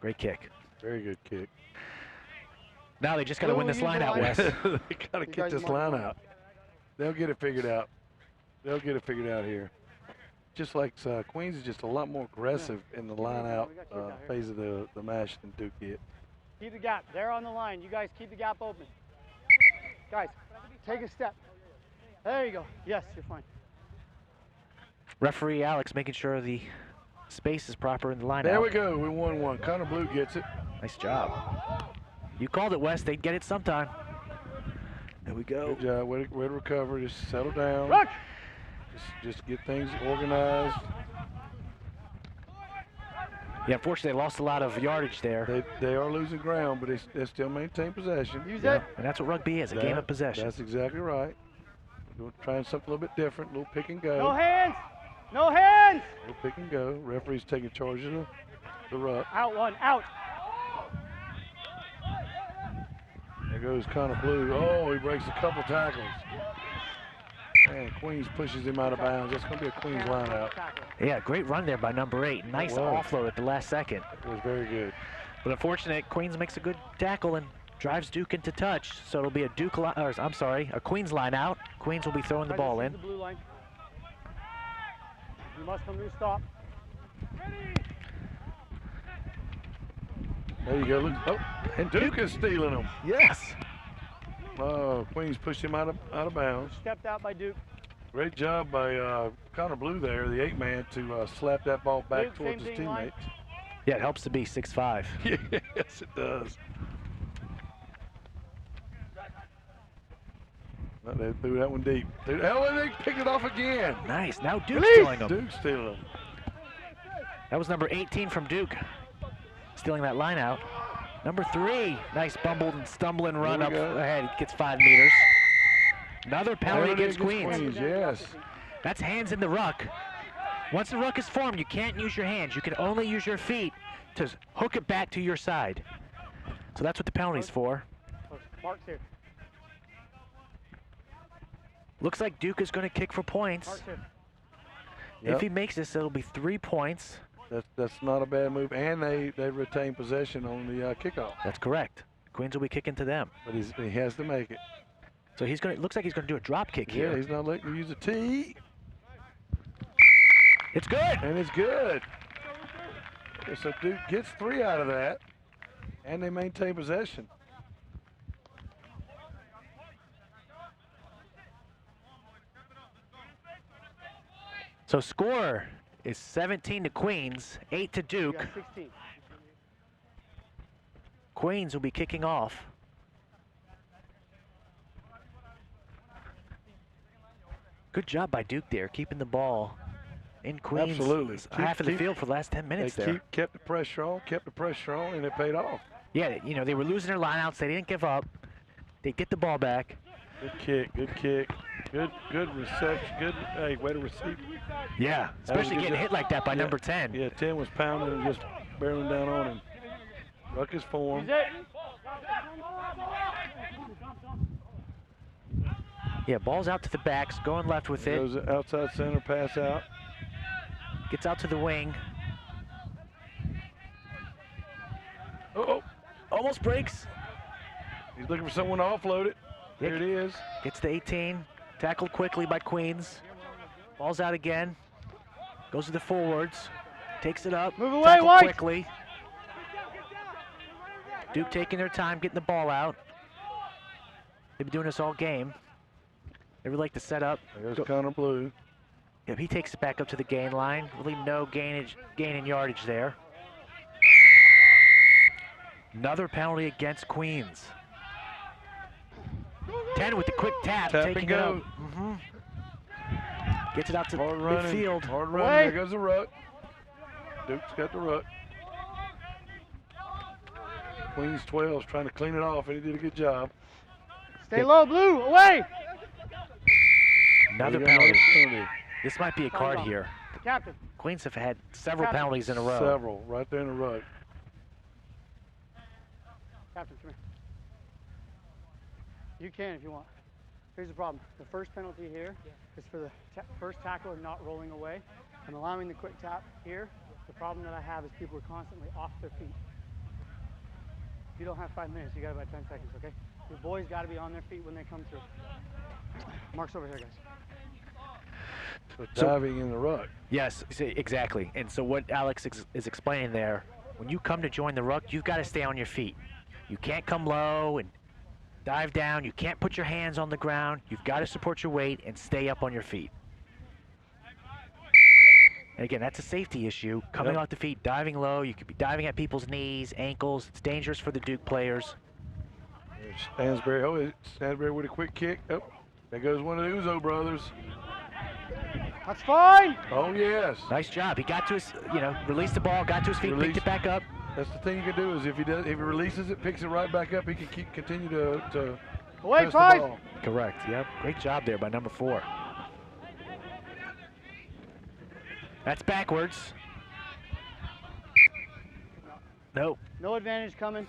Great kick. Very good kick. Now they just got to win this line out, Wes. They got to get this line out. They'll get it figured out. They'll get it figured out here. Just like Queens is just a lot more aggressive in the line out phase of the match than Duke did. Keep the gap. They're on the line. You guys keep the gap open. Guys, take a step. There you go. Yes, you're fine. Referee Alex making sure the space is proper in the line out. There we go. We won one. Connor Blue gets it. Nice job. You called it, Wes. They'd get it sometime. There we go. Good job. Way to recover. Just settle down. Ruck! Just get things organized. Yeah, unfortunately, they lost a lot of yardage there. They are losing ground, but they still maintain possession. Use Yeah, it. and that's what rugby is, a game of possession. That's exactly right. We're trying something a little bit different, a little pick and go. No hands. No hands. A little pick and go. Referee's taking charge of the ruck. Out one. Out. There goes Connor Blue. Oh, he breaks a couple tackles. And Queens pushes him out of bounds. That's going to be a Queens line out. Yeah, great run there by number 8. Nice offload at the last second. It was very good. But unfortunate, Queens makes a good tackle and drives Duke into touch. So it'll be a a Queens line out. Queens will be throwing the ball in. The blue line. You must come to a stop. There you go. Look. Oh, and Duke is stealing them. Yes. Oh, Queens pushed him out of bounds. Stepped out by Duke. Great job by Connor Blue there, the 8-man, to slap that ball back Duke, towards his same line. teammates. Yeah, it helps to be 6'5". Yes, it does. No, they threw that one deep. Oh, and they picked it off again. Nice. Now Duke's stealing them. Duke stealing them. That was number 18 from Duke, stealing that line out. Number 3, nice bumbled and stumbling run up ahead. He gets 5 meters. Another penalty against Queens. Yes. That's hands in the ruck. Once the ruck is formed, you can't use your hands. You can only use your feet to hook it back to your side. So that's what the penalty's for. Mark's here. Looks like Duke is going to kick for points. Mark's here. Yep. If he makes this, it'll be 3 points. That's not a bad move, and they retain possession on the kickoff. That's correct. Queens will be kicking to them. But he has to make it. So he's going. Looks like he's going to do a drop kick here. Yeah, he's not letting him use a tee. It's good. And it's good. Okay, so Duke gets 3 out of that, and they maintain possession. So score is 17 to Queens, 8 to You Duke. got 16. Queens will be kicking off. Good job by Duke there, keeping the ball in Queens. Absolutely. Half of the field for the last 10 minutes They there. kept the pressure on, and it paid off. Yeah, you know, they were losing their lineouts. They didn't give up. They get the ball back. Good kick, good reception, hey, way to receive. Yeah, especially getting hit like that by number 10. Yeah, 10 was pounding and just barreling down on him. Ruck is form. Use it. Yeah, ball's out to the backs, going left with it. Goes outside center, pass out. Gets out to the wing. Oh, Almost breaks. he's looking for someone to offload it. Yeah, Here it is. Gets to 18. Tackled quickly by Queens. Ball's out again. Goes to the forwards. Takes it up. Move away, tackled White. quickly. Duke taking their time getting the ball out. They've been doing this all game. They would like to set up. There's Connor Blue. Yep, he takes it back up to the gain line. Really no gain in yardage there. Another penalty against Queens. 10 with the quick tap, Tap taking and it up. go. Gets it out to Hard running. midfield. Hard Away. running. There goes the ruck. Duke's got the ruck. Queens 12's trying to clean it off, and he did a good job. Stay low, Blue. Away. Another We got another penalty. This might be a card Time's up. here. Captain. Queens have had several Captain. penalties in a row. Several, right there in the ruck. Captain, come here. You can if you want. Here's the problem. The first penalty here is for the first tackler not rolling away. I'm allowing the quick tap here. The problem that I have is people are constantly off their feet. You don't have 5 minutes. You got about 10 seconds, okay? Your boys got to be on their feet when they come through. Mark's over here, guys. So diving in the ruck. Yes, exactly. And so what Alex is explaining there, when you come to join the ruck, you've got to stay on your feet. You can't come low and dive down. You can't put your hands on the ground. You've got to support your weight and stay up on your feet. And again, that's a safety issue. Coming off the feet, diving low. You could be diving at people's knees, ankles. It's dangerous for the Duke players. There's Stansberry. Oh, Stansberry with a quick kick. Oh, there goes one of the Uzo brothers. That's fine. Oh, yes. Nice job. He got to his, released the ball, got to his feet, picked it back up. That's the thing you can do is if he releases it, picks it right back up, he can continue to Away, press the 5. ball. Correct. Yep. Great job there by number 4. That's backwards. Nope. No advantage coming.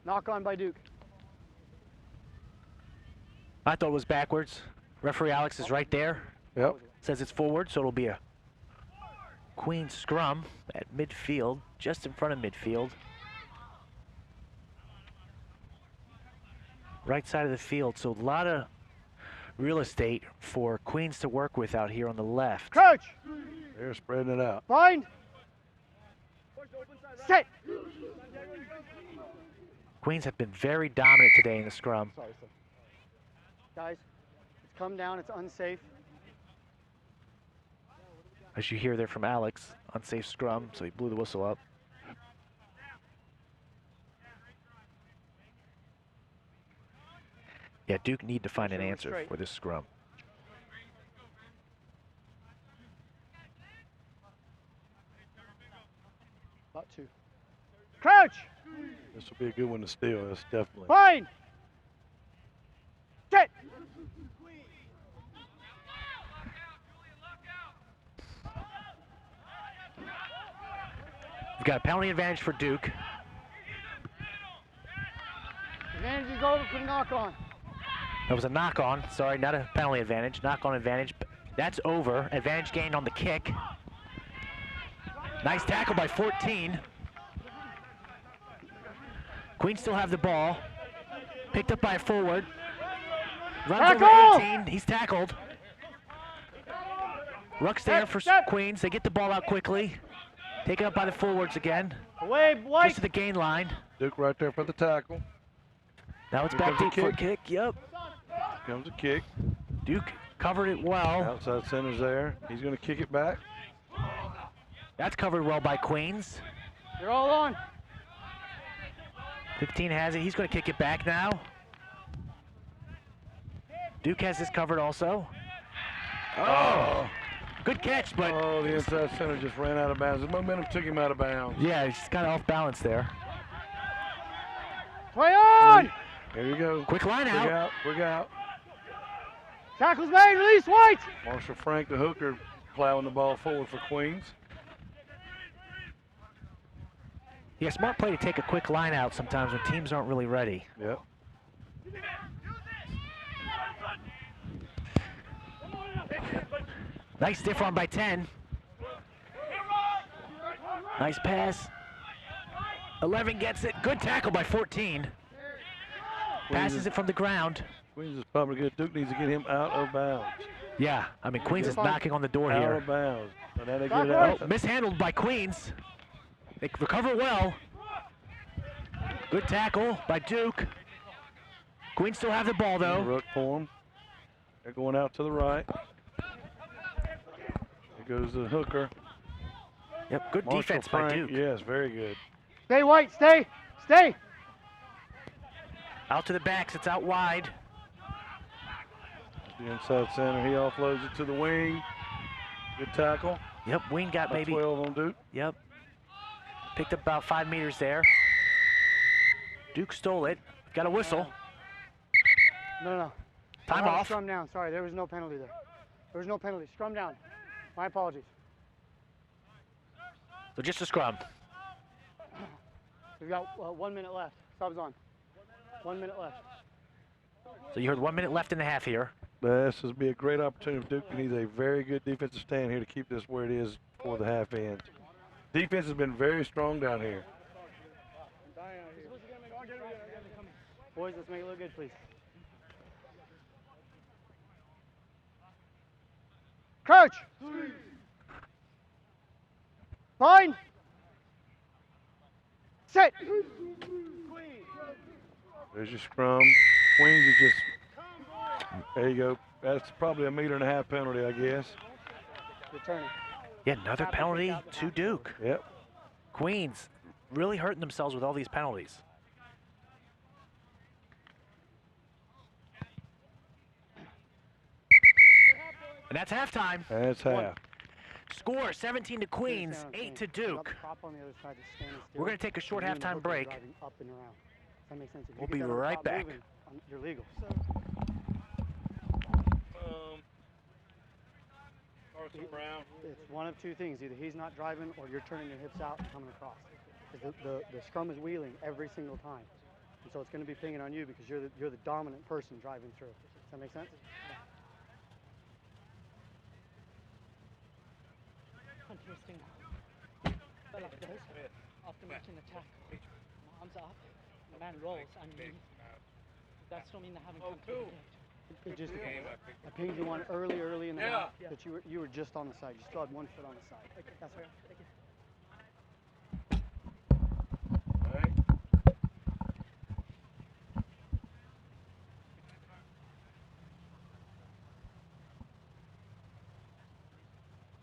Knock on by Duke. I thought it was backwards. Referee Alex is right there. Yep. Says it's forward, so it'll be a Queen scrum at midfield, just in front of midfield. Right side of the field, so a lot of real estate for Queens to work with out here on the left. Crouch. They're spreading it out. Bind. Set. Queens have been very dominant today in the scrum. Sorry, sir. Guys, it's come down. It's unsafe. As you hear there from Alex, unsafe scrum, so he blew the whistle up. Yeah, Duke need to find an answer for this scrum. About 2. Crouch. This will be a good one to steal. That's definitely. Bind. Set. We've got a penalty advantage for Duke. Advantage is over for the knock on. That was a knock-on. Sorry, not a penalty advantage. Knock-on advantage. That's over. Advantage gained on the kick. Nice tackle by 14. Queens still have the ball. Picked up by a forward. Runs over 18. He's tackled. Ruck's there for Queens. They get the ball out quickly. Taken up by the forwards again. Away, White. Just to the gain line. Duke right there for the tackle. Now it's Here back comes deep the for a kick. Yep. Here comes a kick. Duke covered it well. Outside center's there. He's going to kick it back. That's covered well by Queens. You're all on. 15 has it. He's going to kick it back now. Duke has this covered also. Oh! Good catch, but... Oh, the inside center just ran out of bounds. The momentum took him out of bounds. Yeah, he's kind of off balance there. Play on! There you go. Quick line Quick out. out. Quick out. Tackle's made. Release, White. Marshall Frank, the hooker, plowing the ball forward for Queens. Yeah, smart play to take a quick line out sometimes when teams aren't really ready. Yep. Nice stiff arm by 10. Nice pass. 11 gets it. Good tackle by 14. Passes it from the ground. Queens is probably good. Duke needs to get him out of bounds. Yeah, I mean, Queens is knocking on the door Out here. of bounds. And then they get it out. Oh, mishandled by Queens. They recover well. Good tackle by Duke. Queens still have the ball, though. Rook for him. They're going out to the right. There goes the hooker. Yep, good Marshall defense Frank. by Duke. Yes, very good. Stay, White. Stay. Stay. Out to the backs. It's out wide. The inside center, he offloads it to the wing. Good tackle. Yep, Wing got About maybe. 12 on Duke. Yep. Picked up about 5 meters there. Duke stole it. Got a whistle. No. Time off. Scrum down. Sorry, there was no penalty there. There was no penalty. Scrum down. My apologies. So just a scrum. We've got 1 minute left. Subs on. 1 minute left. So you heard 1 minute left in the half here. This would be a great opportunity for Duke. Needs a very good defensive stand here to keep this where it is before the half ends. Defense has been very strong down here. Boys, let's make it look good, please. Crouch! Fine! Sit! There's your scrum. Wings are just, there you go. That's probably a 1.5 meter penalty, I guess. Returning. Yeah, another penalty to Duke. Yep. Queens really hurting themselves with all these penalties. And that's halftime. That's half. Score 17 to Queens, 8 to Duke. We're going to take a short halftime break. Up and around. Does that make sense? If you We'll get be that on right top back. moving, you're legal. It's one of two things. Either he's not driving or you're turning your hips out and coming across. Because the scrum is wheeling every single time. And so it's going to be pinging on you because you're the dominant person driving through. Does that make sense? Interesting. Well, after making the tackle, arms up, the man rolls, and that still mean they haven't come through the It just depends. I pinged you one early in the half, but you were just on the side. You still had 1 foot on the side. Okay, that's fair.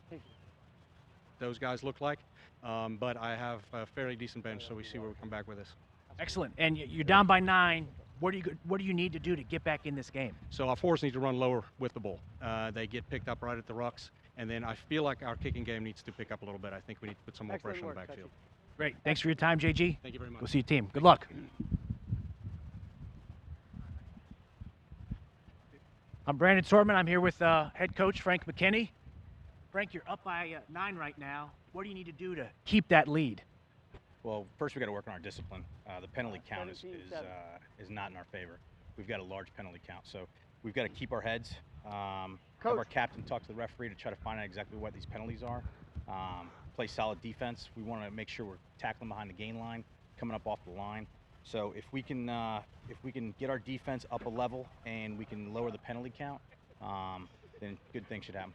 Thank you. Those guys look like, but I have a fairly decent bench, so we see where we come back with this. Excellent. And you're down by 9. What do you need to do to get back in this game? So our forwards need to run lower with the ball. They get picked up right at the rucks, and then I feel like our kicking game needs to pick up a little bit. I think we need to put some more Excellent pressure on the work, backfield. Great. Thanks for your time, JG. Thank you very much. We'll see you, team. Good luck. I'm Brandon Sortman. I'm here with head coach Frank McKinney. Frank, you're up by 9 right now. What do you need to do to keep that lead? Well, first we got to work on our discipline. The penalty count is not in our favor. We've got a large penalty count, so we've got to keep our heads. Have our captain talk to the referee to try to find out exactly what these penalties are. Play solid defense. We want to make sure we're tackling behind the gain line, coming up off the line. So if we can get our defense up a level and we can lower the penalty count, then good things should happen.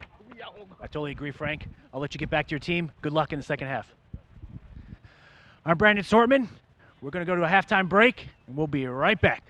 I totally agree, Frank. I'll let you get back to your team. Good luck in the second half. I'm Brandon Sortman. We're going to go to a halftime break, and we'll be right back.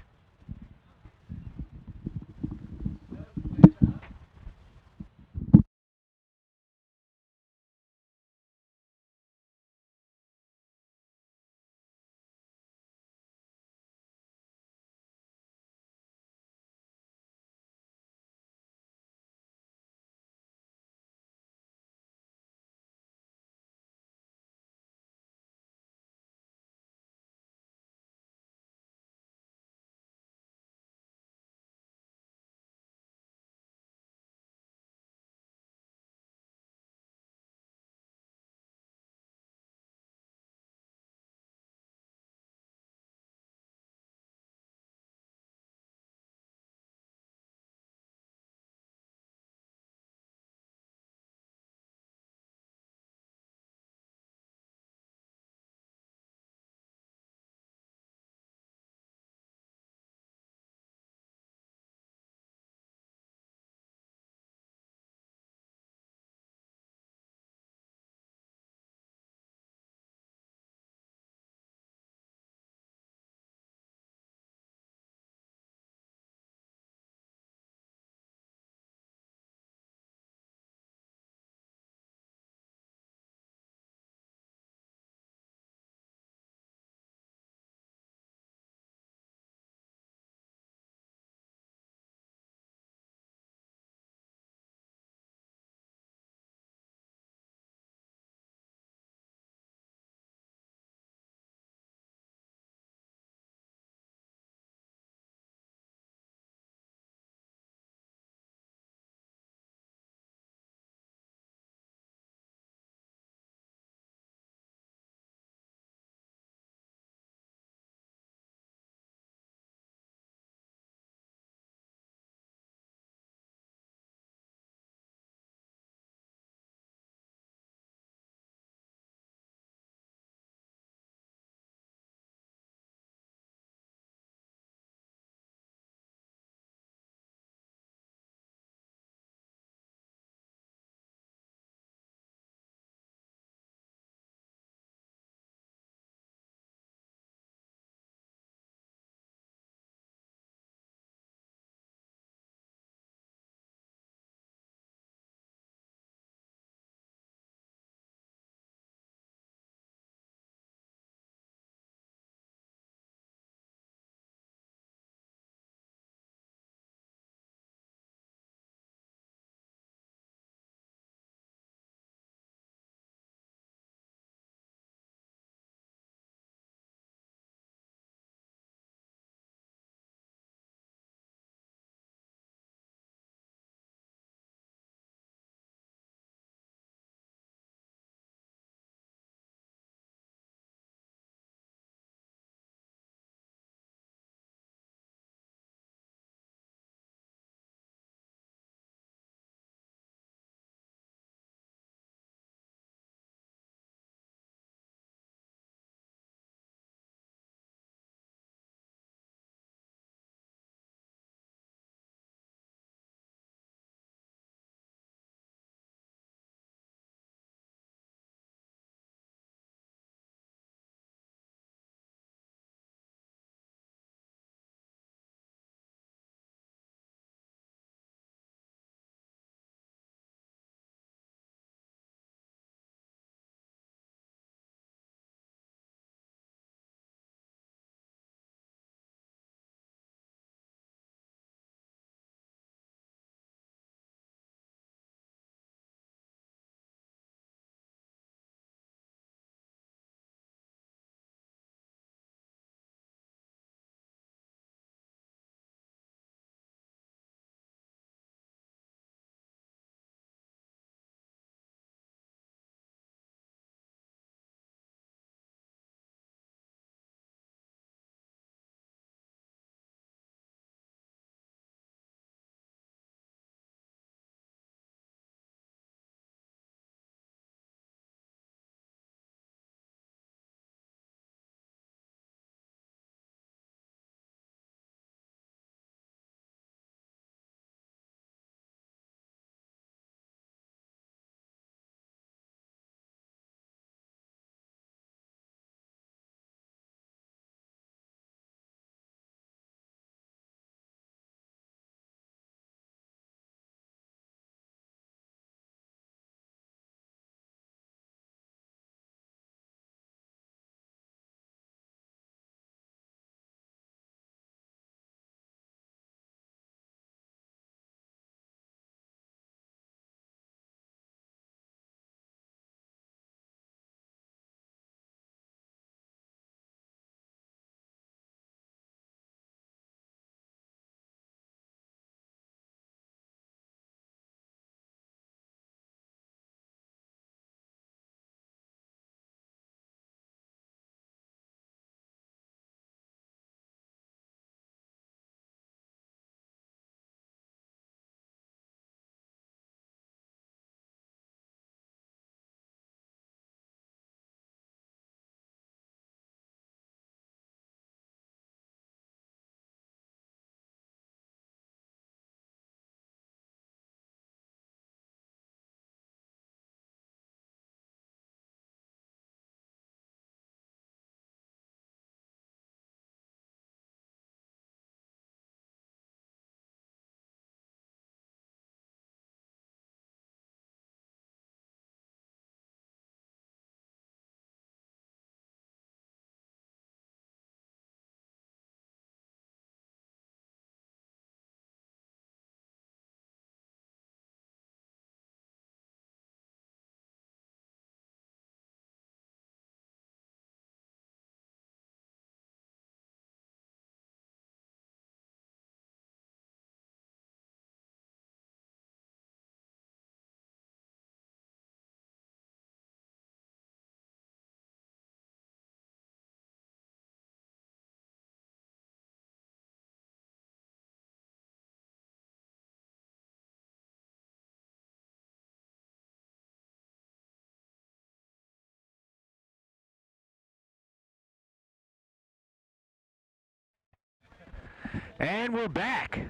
And we're back.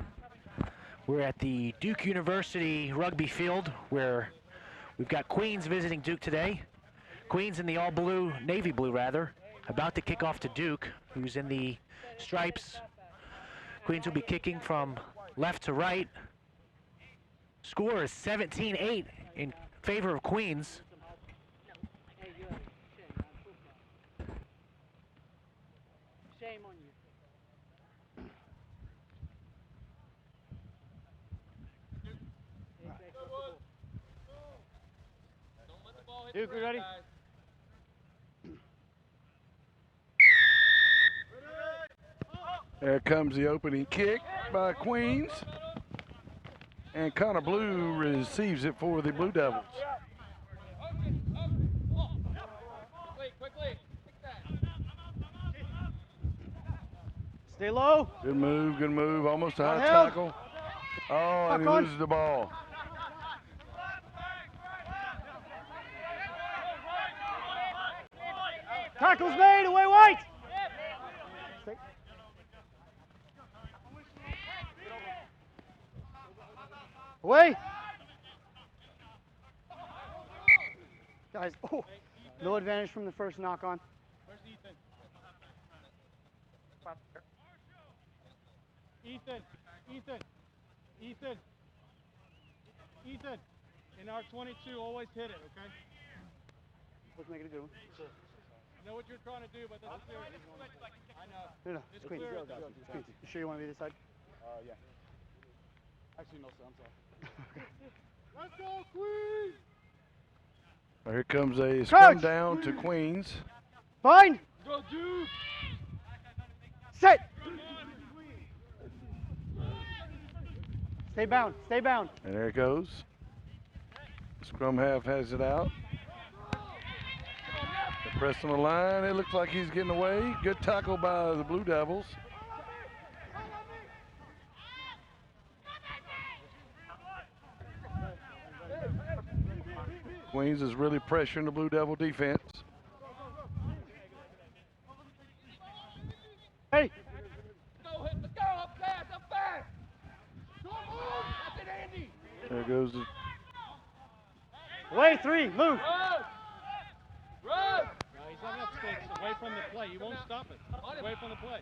We're at the Duke University rugby field where we've got Queens visiting Duke today. Queens in the all blue, navy blue rather, about to kick off to Duke, who's in the stripes. Queens will be kicking from left to right. Score is 17-8 in favor of Queens. Shame on you. Duke, we ready? There comes the opening kick by Queens. And Connor Blue receives it for the Blue Devils. Stay low. Good move, almost a high Downhill. tackle. Oh, and he Tuck on. loses the ball. Tackle's made, away white. Stay. Away. Guys, oh, no advantage from the first knock on. Ethan, in our 22, always hit it, okay? Let's make it a good one. I know what you're trying to do, but that's serious. I know. No, it's Queens. It's Queens. You sure you want to be this side? Yeah. Actually, no, sir, I'm sorry. Let's go, Queens! Here comes a scrum down to Queens. Fine. Go, Duke! Set. Stay bound. Stay bound. And there it goes. Scrum half has it out. The press on the line. It looks like he's getting away. Good tackle by the Blue Devils. Queens is really pressuring the Blue Devil defense. Hey. There goes the Away three. Move. No, he's not enough space. Away from the play. You won't stop it. Away from the play.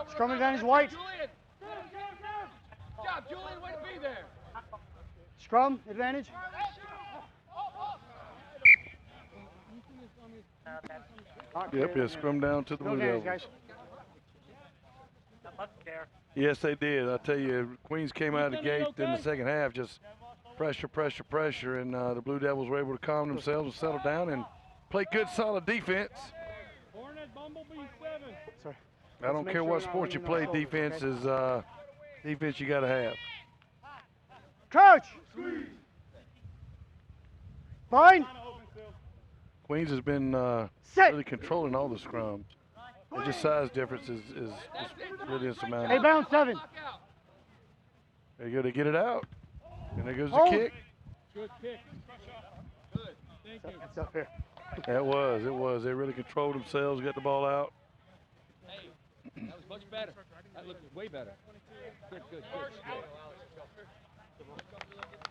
Scrum advantage white. Julian! Good job, Julian. Way to be there. Scrum advantage. Yep, yeah, scrum down to the No Blue advantage, Devils. guys. Yes, they did. I tell you, Queens came out of the gate in the second half, just pressure, and the Blue Devils were able to calm themselves and settle down and play good, solid defense. Hornet Bumblebee 7. Sorry. I don't make care sure what we're not sport you leaning play, on shoulders, defense okay? is defense you got to have. Crouch. Fine. Queens has been Set. really controlling all the scrums. And just size difference is really insurmountable. Hey, bound 7. There you go, they get it out. And there goes the Hold. kick. Good kick. Good. Thank you. It's up here. It was. They really controlled themselves, got the ball out. Hey, that was much better. That looked way better.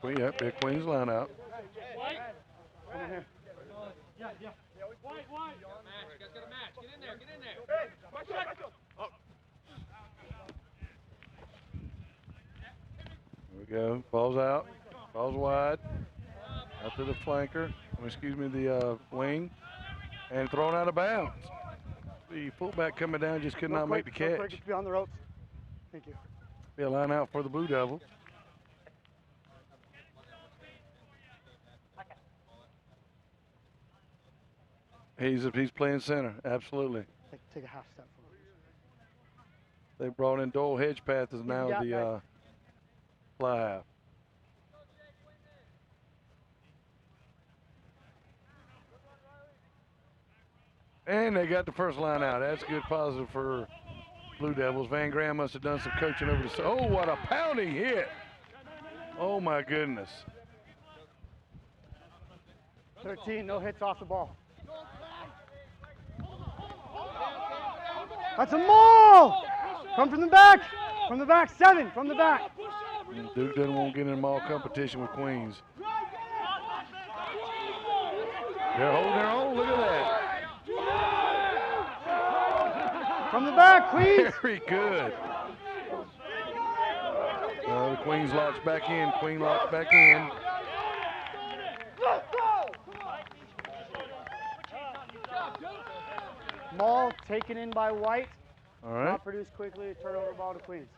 Good. Yep, there Queens line out. Come in here. Match. You guys got a match. Get in there. There we go. Ball's out. Ball's wide. Out to the flanker. The wing. And thrown out of bounds. The fullback coming down just could not make the Real quick, catch. it's beyond the ropes. Thank you. Be a line out for the Blue Devils. He's playing center, absolutely. Take a half step forward. They brought in Doyle Hedgepath as now Yeah, the fly half. And they got the first line out. That's a good positive for Blue Devils. Van Graham must have done some coaching over the. Oh, what a pounding hit! Oh my goodness. 13, no hits off the ball. That's a maul! Come from the back! From the back, 7, from the back. Duke doesn't want to get in mall competition with Queens. They're holding their own, look at that. From the back, Queens! Very good. The Queens locks back in, Queen locks back in. Maul taken in by White. All right. Not produced quickly, turnover ball to Queens.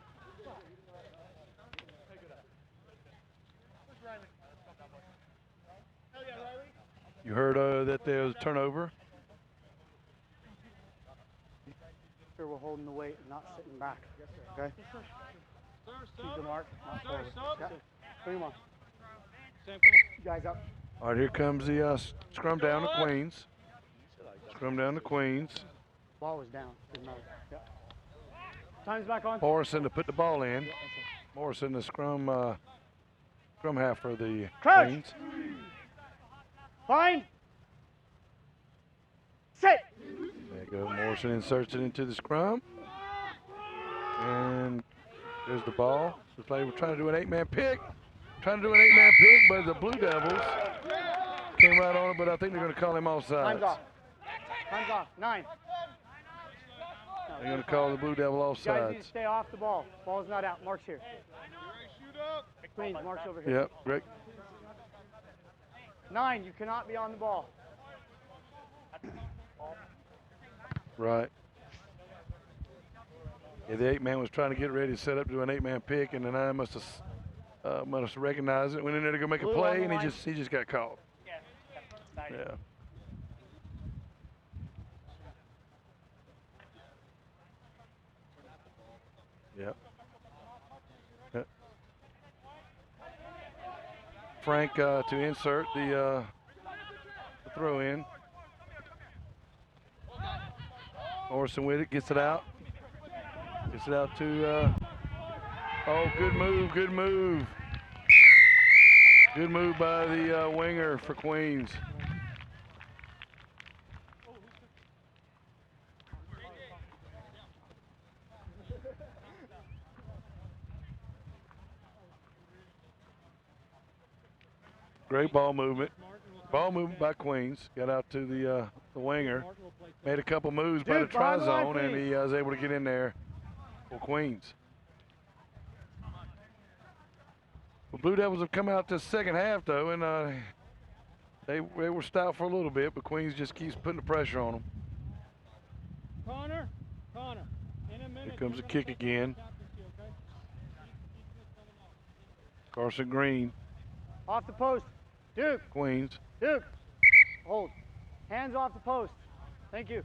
You heard that there was a turnover. Sure, we're holding the weight and not sitting back. Okay? Keep the mark, not forward. Yeah. Bring him on. You guys up. All right, here comes the scrum down to Queens. Scrum down to Queens. Ball was down. Didn't matter. Yeah. Time's back on. Morrison to put the ball in. Morrison, the scrum half for the Crouch. Queens. Fine. Sit. There you go. Morrison inserts it into the scrum. And there's the ball. Looks like we're trying to do an 8-man pick. Trying to do an 8-man pick, but the Blue Devils came right on it, but I think they're going to call him offside. Time's off. Time's off. 9. They're going to call the Blue Devil You guys need offsides. to stay off the ball. Ball's not out. Mark's here. Queens, Mark's over here. Yep, great. 9, you cannot be on the ball. Right. Yeah, the 8-man was trying to get ready to set up to do an 8-man pick, and the 9 must have recognized it. Went in there to go make a Blue on play, the and line. he just got caught. Yeah. Yep. Yep. Frank to insert the throw in. Morrison with it, gets it out. Gets it out to, oh, good move, good move. Good move by the winger for Queens. Great ball movement. Ball movement by Queens. Got out to the winger. Made a couple moves by the Dude, behind the line, tri-zone, and please. he was able to get in there for Queens. The Blue Devils have come out this second half, though, and they were stout for a little bit, but Queens just keeps putting the pressure on them. Connor, in a minute. Here comes the kick again. Carson Green, Off the post. Duke. Queens. Duke. Hold. Hands off the post. Thank you.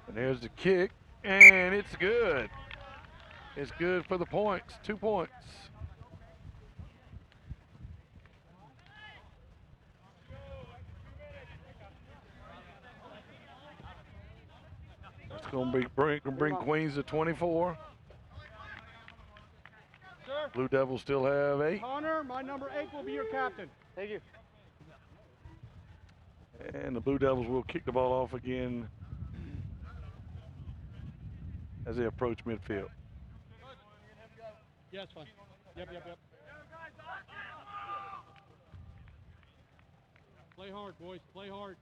And there's the kick, and it's good. It's good for the points, 2 points. It's going to bring Queens to 24. Sir, Blue Devils still have 8. Connor, my number 8 will be your captain. Thank you. And the Blue Devils will kick the ball off again as they approach midfield. Yes, fine. Yep. Play hard, boys. Play hard.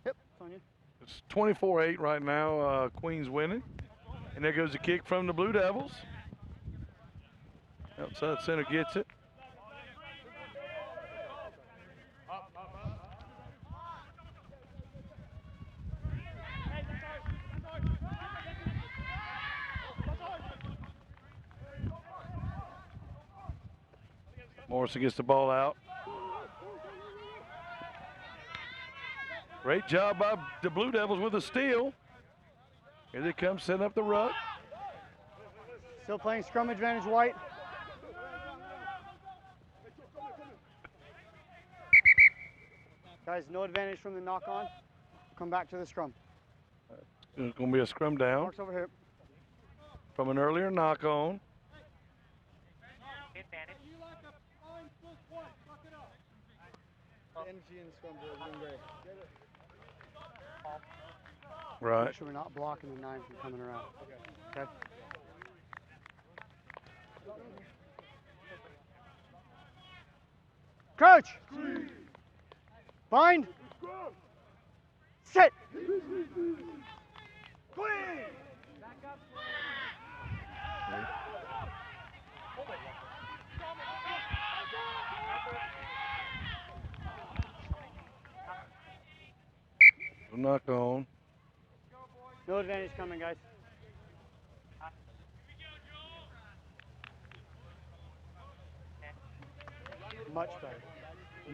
Yep, it's on you. It's 24-8 right now. Queens winning. And there goes the kick from the Blue Devils. Outside center gets it. Morrison gets the ball out. Great job by the Blue Devils with a steal. Here they come, setting up the ruck. Still playing scrum advantage, White. Guys, no advantage from the knock on. Come back to the scrum. It's going to be a scrum down Mark's over here. from an earlier knock on. Energy in the scrum, boys. We're doing great. Right. Make sure we're not blocking the 9 from coming around. Okay. Crouch. Bind. Sit. Knock on. No advantage coming, guys. Much better.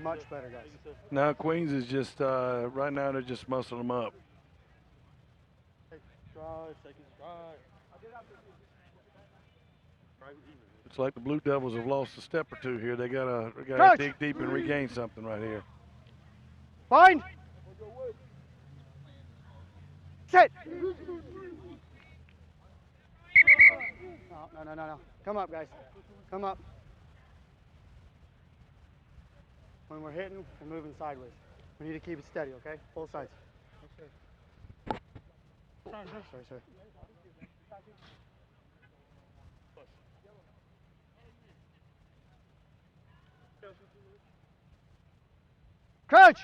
Much better, guys. Now Queens is just, right now they're just muscling them up. It's like the Blue Devils have lost a step or two here. They gotta dig deep and regain something right here. Bind. Sit. No. Come up, guys. Come up. When we're hitting, we're moving sideways. We need to keep it steady, okay? Both sides. Sorry. Crouch!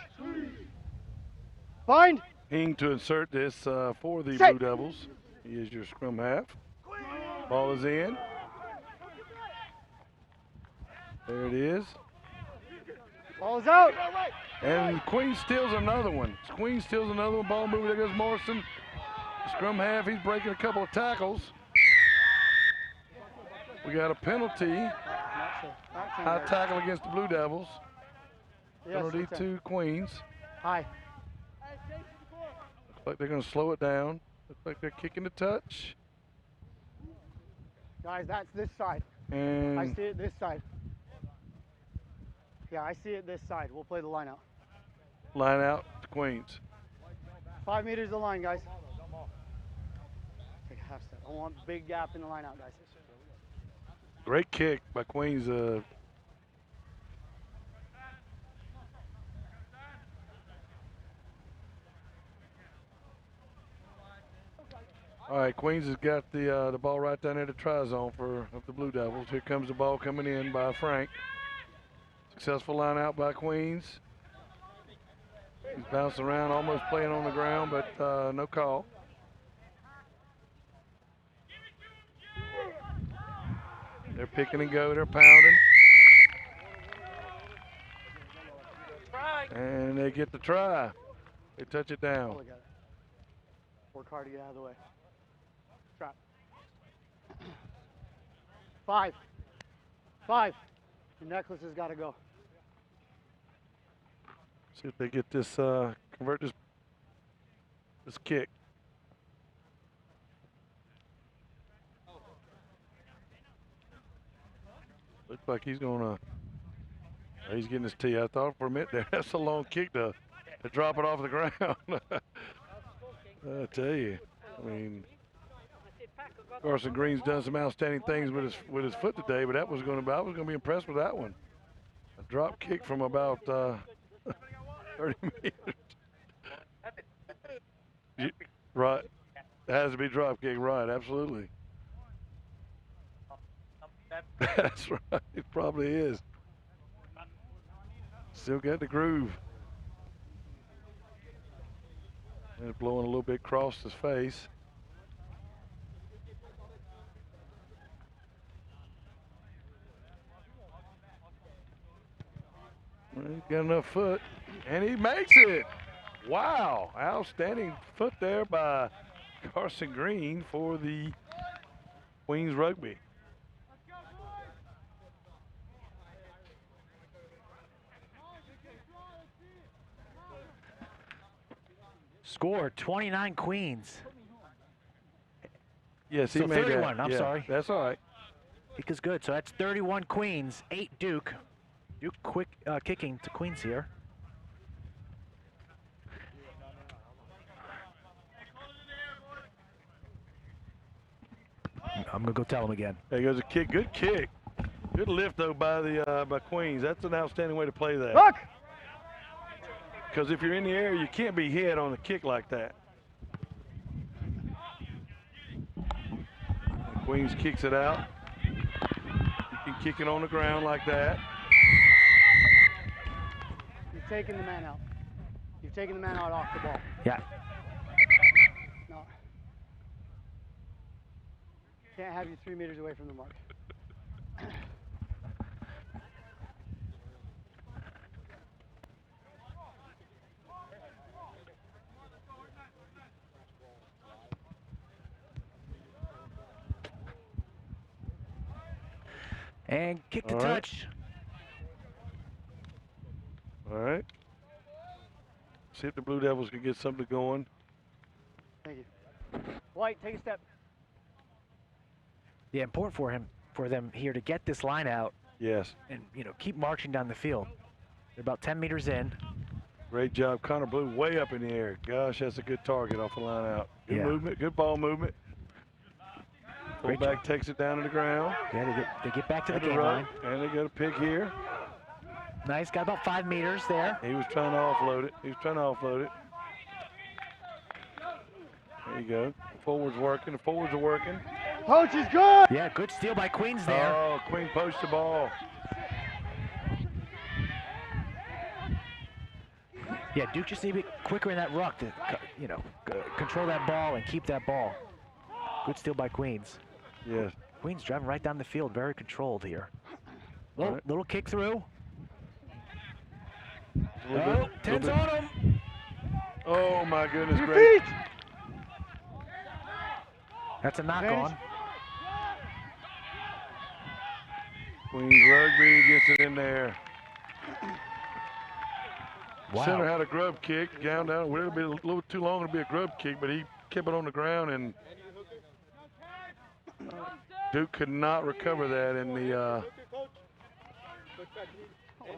Bind! Hing to insert this for the Set. Blue Devils. He is your scrum half. Ball is in. There it is. Ball's out! And Queen steals another one. Queen steals another one. Ball moving. There goes Morrison. Scrum half. He's breaking a couple of tackles. We got a penalty. High tackle against the Blue Devils. Penalty to Queens. High. Looks like they're going to slow it down. Looks like they're kicking the touch. Guys, that's this side. And I see it this side. Yeah, I see it this side. We'll play the line out. line out to Queens. 5 meters of the line, guys. Take a half step. I want a big gap in the line out, guys. Great kick by Queens. All right, Queens has got the ball right down there to try zone of the Blue Devils. Here comes the ball coming in by Frank. Successful line out by Queens. He's bouncing around, almost playing on the ground, but no call. They're picking and go, they're pounding. And they get the try. They touch it down. Totally got it. Work hard to get out of the way. Trap. 5. 5. Your necklace has got to go. See if they get this, convert this kick. Looks like he's gonna, he's getting his tee. I thought for a minute there, that's a long kick to drop it off the ground. I tell you, I mean, Carson Green's done some outstanding things with his foot today, but I was gonna be impressed with that one. A drop kick from about 30 meters. Right, it has to be drop kick, right? Absolutely. That's right, it probably is. Still got the groove. And blowing a little bit across his face. Well, he's got enough foot, and he makes it. Wow, outstanding foot there by Carson Green for the Queens Rugby. Score 29 Queens. Yes, he So made 31, that. I'm sorry. That's all right. Kick is good. So that's 31 Queens, 8 Duke. Duke quick kicking to Queens here. I'm gonna go tell him again. There goes a kick. Good kick. Good lift though by Queens. That's an outstanding way to play that. Look! Because if you're in the air, you can't be hit on a kick like that. And Queens kicks it out. You can kick it on the ground like that. You've taken the man out. You've taken the man out off the ball. Yeah. No. Can't have you 3 meters away from the mark. And kick the All right. touch. All right. See if the Blue Devils can get something going. Thank you. White, take a step. Yeah, important for them here to get this line out Yes. and keep marching down the field. They're about 10 meters in. Great job. Connor Blue way up in the air. Gosh, that's a good target off the line out. Good movement, good ball movement. Great Fullback takes it down to the ground. Yeah, they get back to the And game run, line. and they got a pick here. Nice, got about 5 meters there. He was trying to offload it. There you go. Forwards working. The forwards are working. Coach is good! Yeah, good steal by Queens there. Oh, Queen poached the ball. Yeah, Duke just need to be quicker in that ruck to, control that ball and keep that ball. Good steal by Queens. Yes. Queens driving right down the field, very controlled here. Right. Little kick through. A little bit- 10's little on him. Oh my goodness, Your great. feet! That's a knock Advantage. on. Queens Rugby gets it in there. Wow. Center had a grub kick down. Well, it'll be a little too long to be a grub kick, but he kept it on the ground, and Duke could not recover that in the. Oh,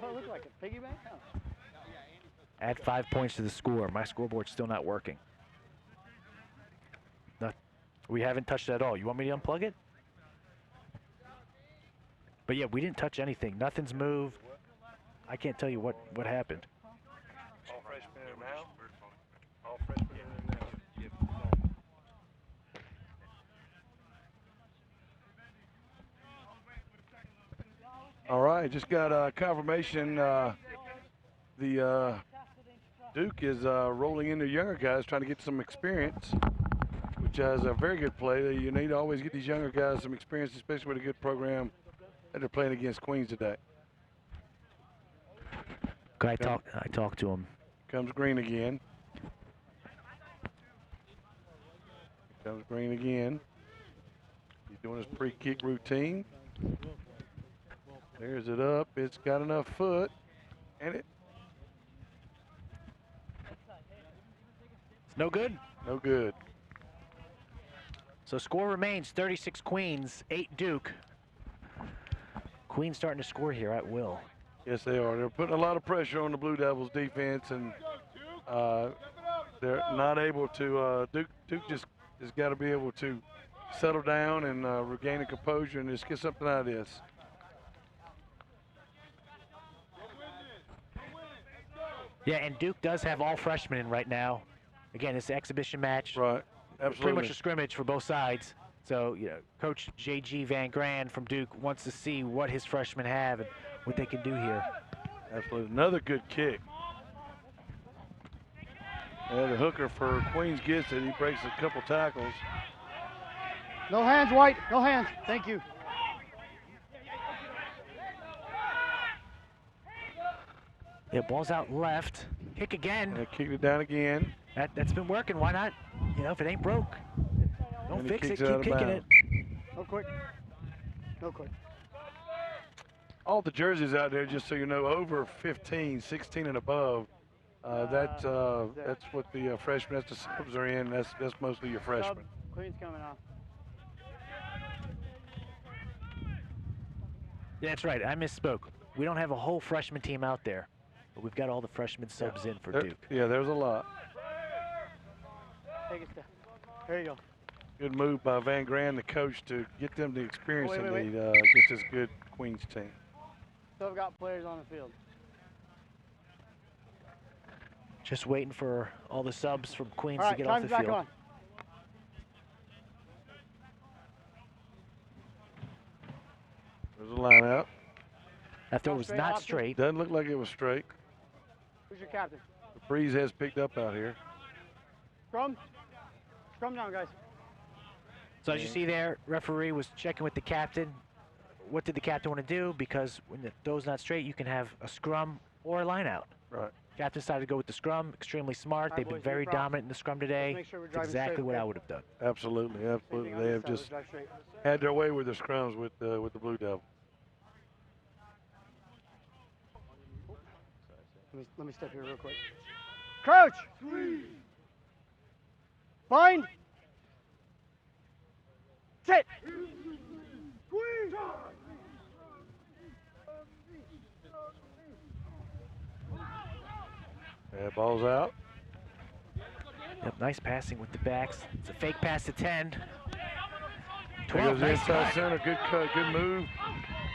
that looked like a piggyback? Oh. Add 5 points to the score. My scoreboard's still not working. No, we haven't touched it at all. You want me to unplug it? But yeah, we didn't touch anything. Nothing's moved. I can't tell you what happened. All freshmen in now. All freshmen in now. All right, just got confirmation. The Duke is rolling into younger guys, trying to get some experience, which is a very good play. You need to always get these younger guys some experience, especially with a good program that they're playing against Queens today. I talked to him. Comes Green again. Comes Green again. He's doing his pre-kick routine. There's it up. It's got enough foot, and it. It's no good. No good. So score remains 36 Queens, 8 Duke. Queens starting to score here at will. Yes, they are. They're putting a lot of pressure on the Blue Devils defense, and they're not able to. Duke just has got to be able to settle down and regain a composure and just get something out of this. Yeah, and Duke does have all freshmen in right now. Again, it's an exhibition match. Right. Absolutely. Pretty much a scrimmage for both sides. So, Coach J.G. Van Grand from Duke wants to see what his freshmen have and what they can do here. Absolutely. Another good kick. And the hooker for Queens gets it. He breaks a couple tackles. No hands, White. No hands. Thank you. Yeah, ball's out left. Kick again. And they kicked it down again. That's been working. Why not? If it ain't broke, don't And he fix it. kicks it out Keep of kicking it. bounds. No quick. No quick. All the jerseys out there, just so you know, over 15, 16 and above. That's what the freshmen, that's the subs are in. That's mostly your freshmen. Sub, Queen's coming off. Yeah, that's right. I misspoke. We don't have a whole freshman team out there, but we've got all the freshman subs in for Duke. Yeah, there's a lot. Take a step. There you go. Good move by Van Grand, the coach, to get them the experience Wait, they wait, need against this good Queens team. Still have got players on the field. Just waiting for all the subs from Queens All right, to get off time's the back field. on. There's a line out. That throw was Straight not option. straight. Doesn't look like it was straight. Who's your captain? The breeze has picked up out here. Scrum. Scrum down, guys. So as you see there, referee was checking with the captain. What did the captain want to do? Because when the throw's not straight, you can have a scrum or a line out. Right. Captain decided to go with the scrum. Extremely smart. All right, They've been boys, very no problem. dominant in the scrum today. Make sure we're It's driving exactly straight, what okay? I would have done. Absolutely, Same absolutely. thing on They this have side, we'll just drive straight. had their way with their scrums with the Blue Devils. Let me step here real quick. Crouch. Bind. Sit. Yeah, ball's out. Yep, nice passing with the backs. It's a fake pass to 10. There 12, goes the nice inside cut. center. Good cut, good move.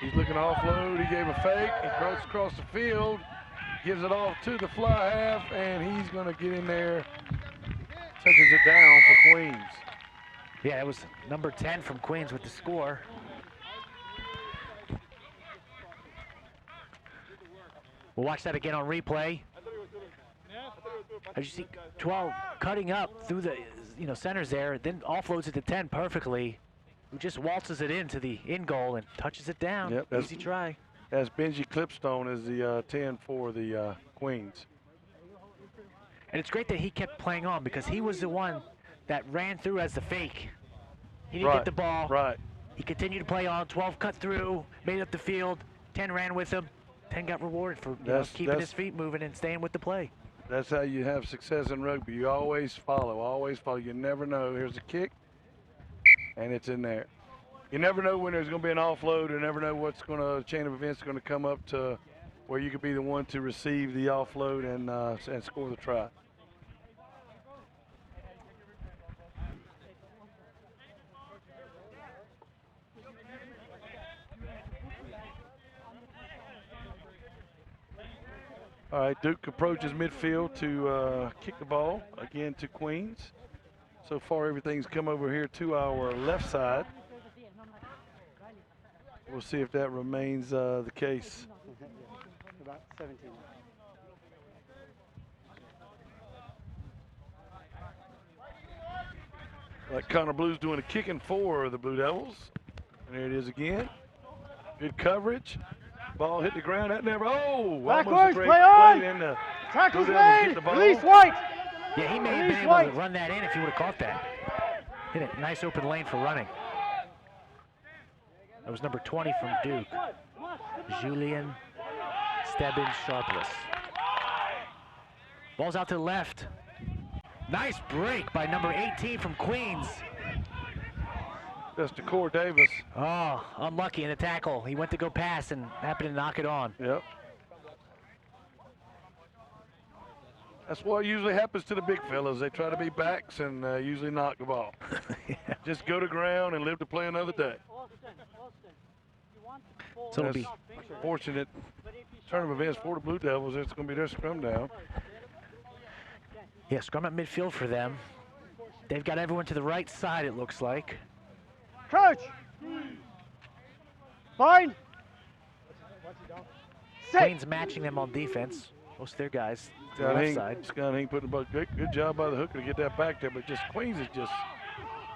He's looking to offload. He gave a fake. He cuts across the field, gives it off to the fly half, and he's going to get in there. Touches it down for Queens. Yeah, it was number 10 from Queens with the score. We'll watch that again on replay. As you see, 12 cutting up through the centers there, then offloads it to 10 perfectly. Who just waltzes it into the in goal and touches it down. Yep, Easy try. As Benji Clipstone is the 10 for the Queens. And it's great that he kept playing on because he was the one that ran through as the fake. He didn't Right, get the ball. Right. He continued to play on. 12 cut through, made up the field. 10 ran with him. 10 got rewarded for keeping his feet moving and staying with the play. That's how you have success in rugby. You always follow, always follow. You never know. Here's a kick, and it's in there. You never know when there's going to be an offload. You never know what's going to, chain of events going to come up to where you could be the one to receive the offload and score the try. All right, Duke approaches midfield to kick the ball again to Queens. So far, everything's come over here to our left side. We'll see if that remains the case. About 17. Like Connor Blue's doing a kicking for the Blue Devils. And there it is again. Good coverage. Ball hit the ground. That never. Oh, backwards, almost a great play on. play. And the Tackle's Blue Devils get made. the ball. Release White. Yeah, he may have been able to run that in if he would have caught that. Hit a nice open lane for running. That was number 20 from Duke, Julian Stebbins Sharpless. Ball's out to the left. Nice break by number 18 from Queens. That's Decor Davis. Oh, unlucky in the tackle. He went to go pass and happened to knock it on. Yep. That's what usually happens to the big fellas. They try to be backs and usually knock the ball. Yeah. Just go to ground and live to play another day. So it'll That's be fortunate turn of events for the Blue Devils. It's going to be their scrum down. yeah, scrum at midfield for them. They've got everyone to the right side, it looks like. Crouch. Bind. Sit. Queens matching them on defense. Most of their guys to the left side. Scott Hing putting the ball. Good job by the hooker to get that back there, but just Queens is just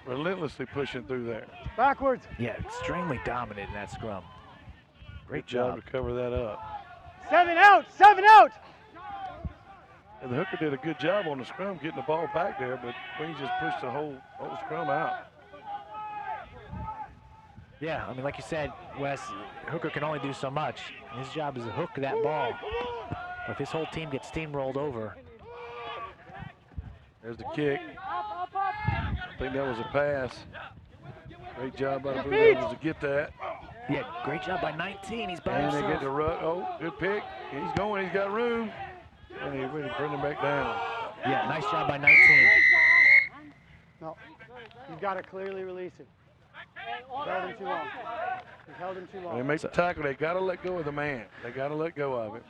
relentlessly pushing through there. Backwards. Yeah, extremely dominant in that scrum. Great Good job job. to cover that up. 7 out. 7 out. And the hooker did a good job on the scrum getting the ball back there, but Queens just pushed the whole scrum out. Yeah, I mean, like you said, Wes, hooker can only do so much. His job is to hook that ball. But if his whole team gets steamrolled over. There's the kick. I think that was a pass. Great job by the Blue Devils to get that. Yeah, great job by 19. He's by And they himself. get the run. Oh, good pick. He's going. He's got room. And he's ready to bring him back down. Yeah, nice job by 19. No. You've got to clearly release him. You've held him too long. You've held him too When long. they make the tackle, they got to let go of the man. They got to let go of it.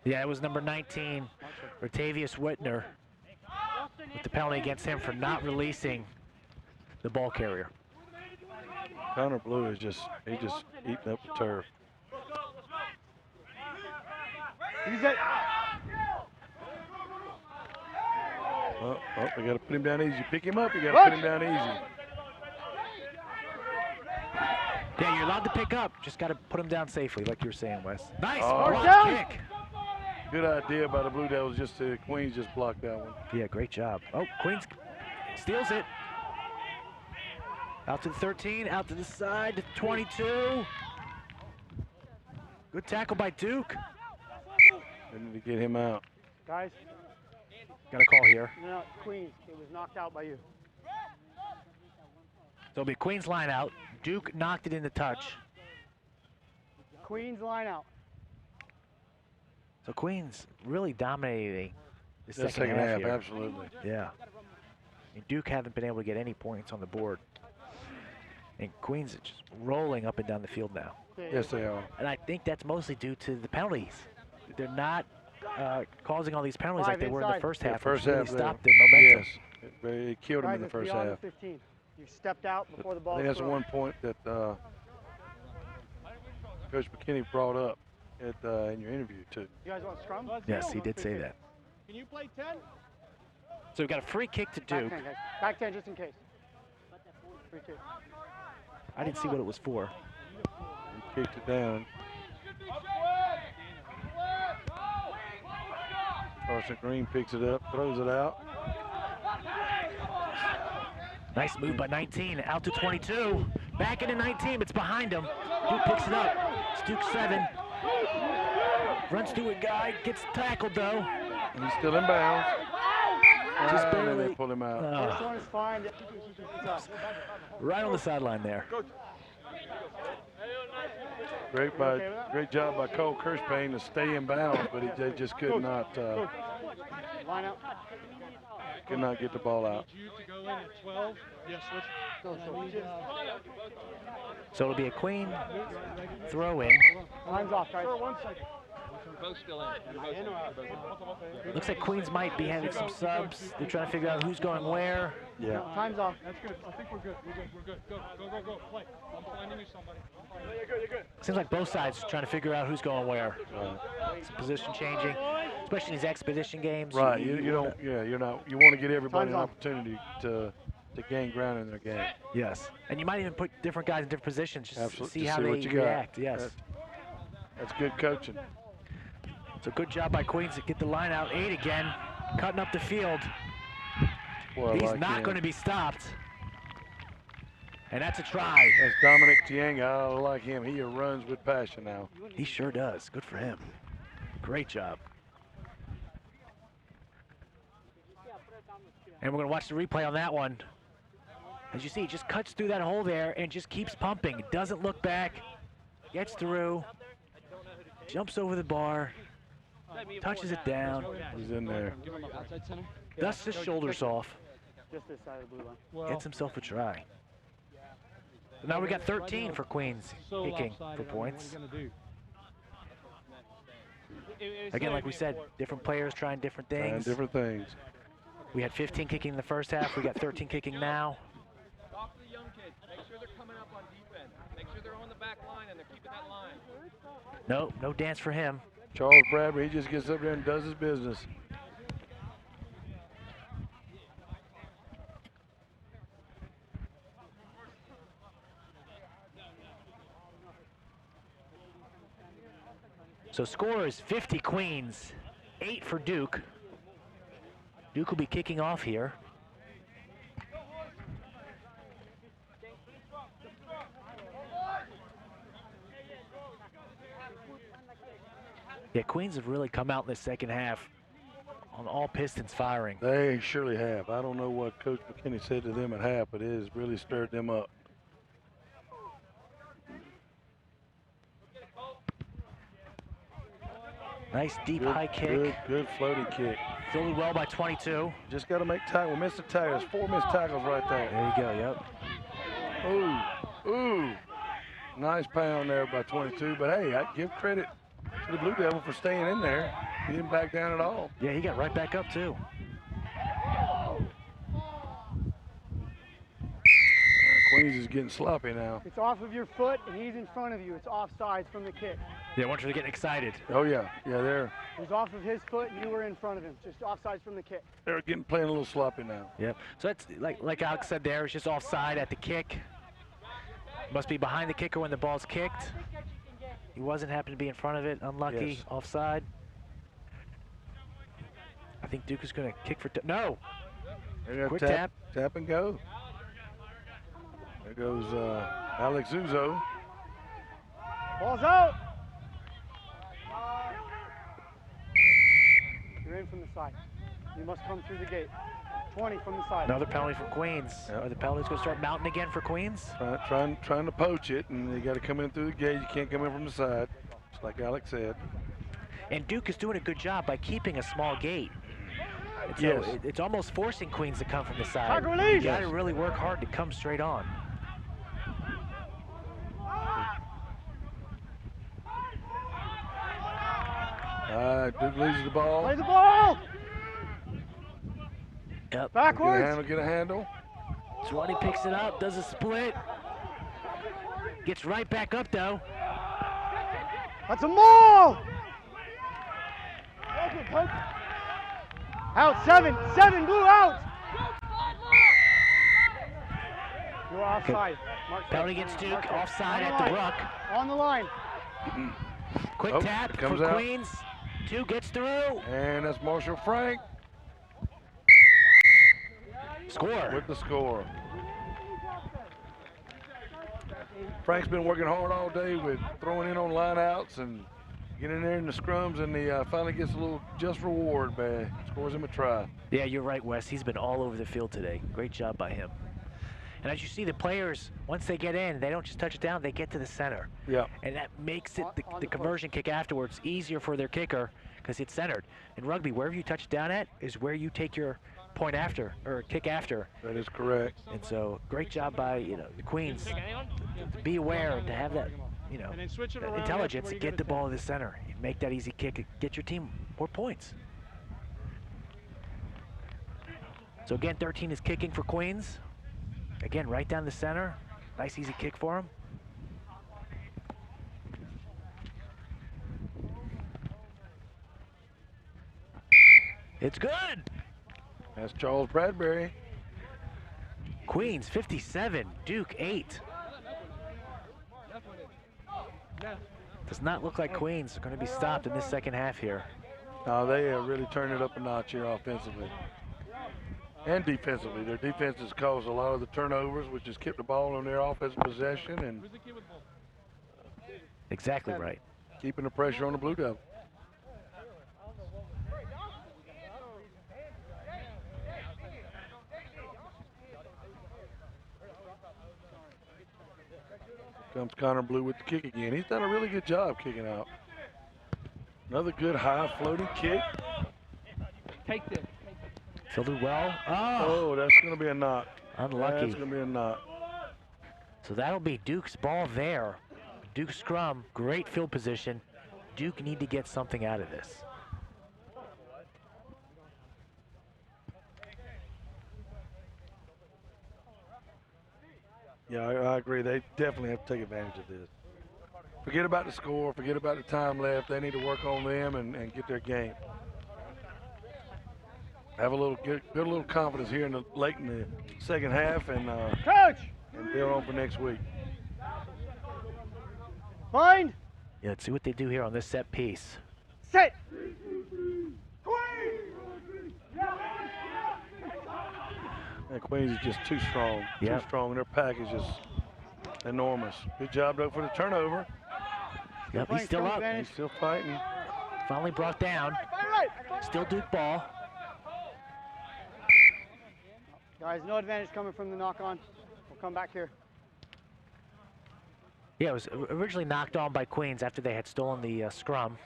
Yeah, it was number 19, Ratavius Whitner, with the penalty against him for not releasing the ball carrier. Connor Blue is just eating up the turf. Use it. Oh, they got to put him down easy. Pick him up, you got to put him down easy. Yeah, you're allowed to pick up. Just got to put him down safely, like you were saying, Wes. Nice Oh. block kick. Good idea by the Blue Devils. Just Queens just blocked that one. Yeah, great job. Oh, Queens steals it. Out to the 13, out to the side, to 22. Good tackle by Duke. They need to get him out. Guys. Got a call here. No, Queens. It was knocked out by you. So it'll be Queens line out. Duke knocked it into touch. Queens line out. So Queens really dominating the The second half here. absolutely. Yeah. And Duke haven't been able to get any points on the board. And Queens is just rolling up and down the field now. Yes, they are. And I think that's mostly due to the penalties. They're not causing all these penalties like they were in the first half. First which really half, stopped their momentum. Yes, it killed them in the first half. 15. You stepped out before the ball. I think that's one point that Coach McKinney brought up in your interview too. You guys want scrum? Yes, he did say that. Can you play 10? So we've got a free kick to Duke. Back 10, guys. Back 10 just in case. Free kick. I didn't see what it was for. He kicked it down. Carson Green picks it up, throws it out. Nice move by 19, out to 22. Back into 19, it's behind him. Duke picks it up. It's Duke 7. Runs to a guy, gets tackled though. And he's still in bounds. Just And then barely. they pull him out. First one is fine. Right on the sideline there. Great job by Cole Kirschpayne to stay in bounds, but they just could not Line out. get the ball out. Need you to go in at 12. Yes, switch. So it'll be a Queen throw in. Line's off, guys. Both still in. Looks like Queens might be having some subs. They're trying to figure out who's going where. Yeah. Time's off. That's good. I think we're good. We're good. Go. Play. I'm finding you somebody. You're good. Seems like both sides are trying to figure out who's going where. Some position changing, especially in these expedition games. Right. You don't. Yeah. You're not. You want to get everybody Time's an off. opportunity to gain ground in their game. Yes. And you might even put different guys in different positions just Absolutely. to see Just how see they what you got. react. Yes. That's good coaching. So good job by Queens to get the line out. 8 again, cutting up the field. Boy, I He's like not him. going to be stopped. And that's a try. That's Dominic Tianga. I like him. He runs with passion now. He sure does. Good for him. Great job. And we're going to watch the replay on that one. As you see, he just cuts through that hole there and just keeps pumping. Doesn't look back. Gets through. Jumps over the bar. Touches it down. He's in there. Dusts his shoulders off. Just this side of the blue line. Gets himself a try. So now we got 13 for Queens kicking for points. Again, like we said, different players trying different And things. different things. We had 15 kicking in the first half. We got 13 kicking now. Talk to the young kids. Make sure they're coming up on defense. Make sure they're on the back line and they're keeping that line. No dance for him. Charles Bradbury, he just gets up there and does his business. So score is 50 Queens, 8 for Duke. Duke will be kicking off here. Yeah, Queens have really come out in the second half on all pistons firing. They surely have. I don't know what Coach McKinney said to them at half, but it has really stirred them up. Nice deep Good, high kick. Good floating kick. Fielded well by 22. Just got to make tackle. We missed the tackles. 4 missed tackles right there. There you go, yep. Ooh. Nice pound there by 22. But hey, I give credit to the Blue Devil for staying in there. He didn't back down at all. Yeah, he got right back up too. Queens is getting sloppy now. It's off of your foot, and he's in front of you. It's offsides from the kick. Yeah, once you're getting excited. Oh yeah, they're It was off of his foot, and you were in front of him. Just offsides from the kick. playing a little sloppy now. Yep. So that's like Alex said there, it's just offside at the kick. Must be behind the kicker when the ball's kicked. He wasn't happened to be in front of it. Unlucky. Yes. Offside. I think Duke is going to kick for no. Quick tap. Tap and go. There goes Alex Uzo. Ball's out. You're in from the side. You must come through the gate. 20 from the side. Another penalty from Queens. Yep. Are the penalties going to start mounting again for Queens? Trying to poach it, and you got to come in through the gate. You can't come in from the side, just like Alex said. And Duke is doing a good job by keeping a small gate. And so Yes. it's almost forcing Queens to come from the side. Tackle release. You got to really work hard to come straight on. Duke loses the ball. Play the ball. Yep. Backwards. Get a handle. Swanee picks it up, does a split. Gets right back up though. That's a maul. Out, seven, blue out. You're offside. Penalty against Duke, offside at the ruck. On the line. Quick Oh, tap it comes for out. Queens. 2 gets through. And that's Marshall Frank Score. with the score. Frank's been working hard all day with throwing in on lineouts and getting there in the scrums, and he finally gets a little just reward by scores him a try. Yeah, you're right, Wes. He's been all over the field today. Great job by him. And as you see, the players, once they get in, they don't just touch it down, they get to the center. Yeah. And that makes it, the conversion kick afterwards, easier for their kicker because it's centered. In rugby, wherever you touch it down at is where you take your point after, or kick after. That is correct. And so, great job by, the Queens to be aware and to have that, And then switch it around intelligence after to you get get the a ball in the center. Make that easy kick, get your team more points. So again, 13 is kicking for Queens. Again, right down the center. Nice easy kick for him. It's good. That's Charles Bradbury. Queens 57, Duke 8. Does not look like Queens are going to be stopped in this second half here. No, they have really turned it up a notch here offensively and defensively. Their defense has caused a lot of the turnovers, which has kept the ball on their offensive possession and Exactly right. keeping the pressure on the Blue Devil. Comes Connor Blue with the kick again. He's done a really good job kicking out. Another good high floating kick. Take this. Fielded well. Oh, Oh, that's going to be a knock. unlucky. That's going to be a knock. So that'll be Duke's ball there. Duke scrum, great field position. Duke need to get something out of this. Yeah, I agree. They definitely have to take advantage of this. Forget about the score. Forget about the time left. They need to work on them and get their game. Have a little get a little confidence here in the late in the second half and Coach! build on for next week. Bind! Yeah, let's see what they do here on this set piece. Set! And Queens is just too strong. Yep. Too strong. Their pack is just enormous. Good job, though, for the turnover. Yep, he's still up. He's still fighting. Finally brought down. Still Duke ball. Guys, no advantage coming from the knock-on. We'll come back here. Yeah, it was originally knocked on by Queens after they had stolen the scrum.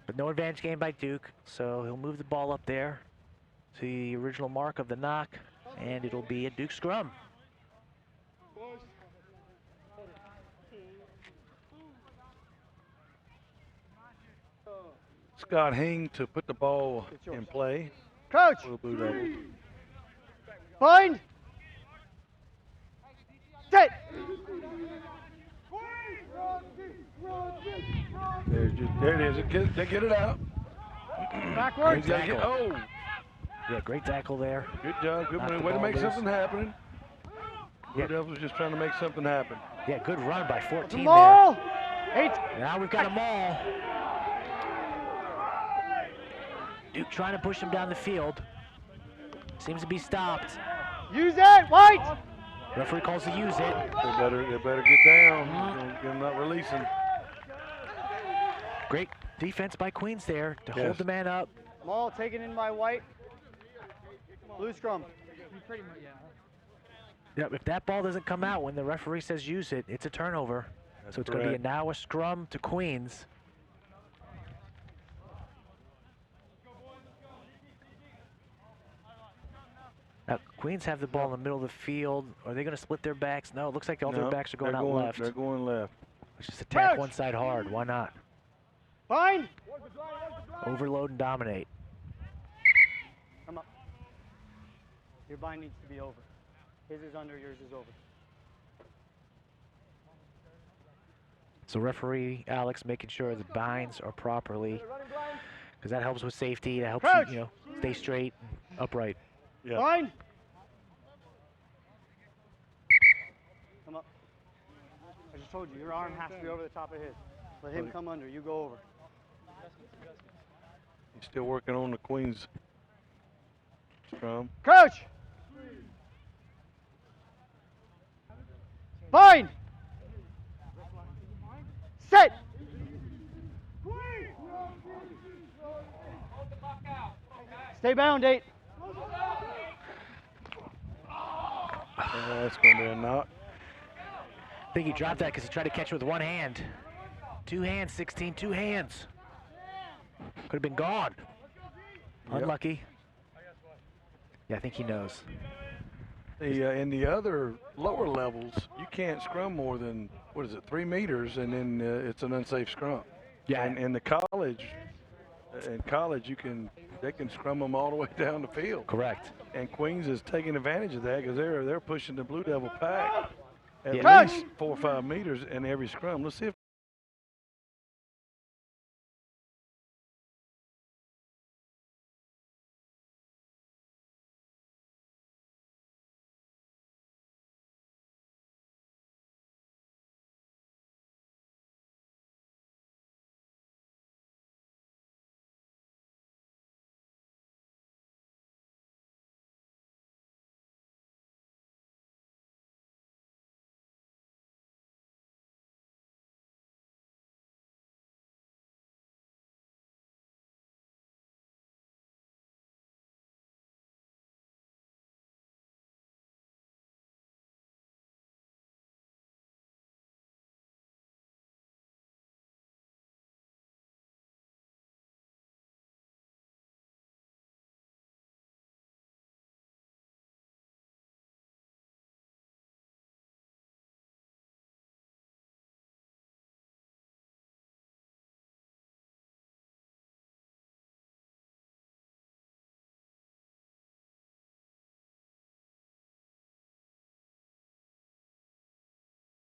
But no advantage gained by Duke, so he'll move the ball up there to the original mark of the knock, and it'll be a Duke scrum. Scott Hing to put the ball in play. Coach! For the Blue Devils. Bind! Sit! There it is. They get it out. Backwards. Oh, Yeah, great tackle there. good job. Good Knocked move. the Way to ball make loose. something happen. Blue Yeah. Devils just trying to make something happen. Yeah, good run by 14 there. Maul! 8. Now we've got a maul. Duke trying to push him down the field. Seems to be stopped. Use it! White! Referee calls to use it. They better get down. They're not releasing. Great defense by Queens there to Yes. hold the man up. Maul taken in by White. Blue scrum. Pretty much, yeah. Yep, if that ball doesn't come out when the referee says use it, it's a turnover. That's So it's going to be correct. now a scrum to Queens. Now, Queens have the ball in the middle of the field. Are they going to split their backs? No, it looks like all their No, backs are going they're out left. They're going left. Let's just attack Coach! one side hard. Why not? Bind! Overload and dominate. Come up. Your bind needs to be over. His is under, yours is over. So referee Alex making sure the binds are properly, because that helps with safety. That helps Crouch! you, stay straight, upright. Yeah. Bind! Come up. I just told you, your arm has to be over the top of his. Let him come under, you go over. He's still working on the Queens scrum. Coach! Bind! Sit! Stay bound, 8. That's going to be a knock. I think he dropped that because he tried to catch it with one hand. Two hands, 16, two hands. Could have been gone. Yep. Unlucky. Yeah, I think he knows. In the other lower levels, you can't scrum more than, 3 meters, and then it's an unsafe scrum. Yeah. And in the college, they can scrum them all the way down the field. Correct. And Queens is taking advantage of that because they're pushing the Blue Devil pack at Yeah. least 4 or 5 meters in every scrum. Let's see if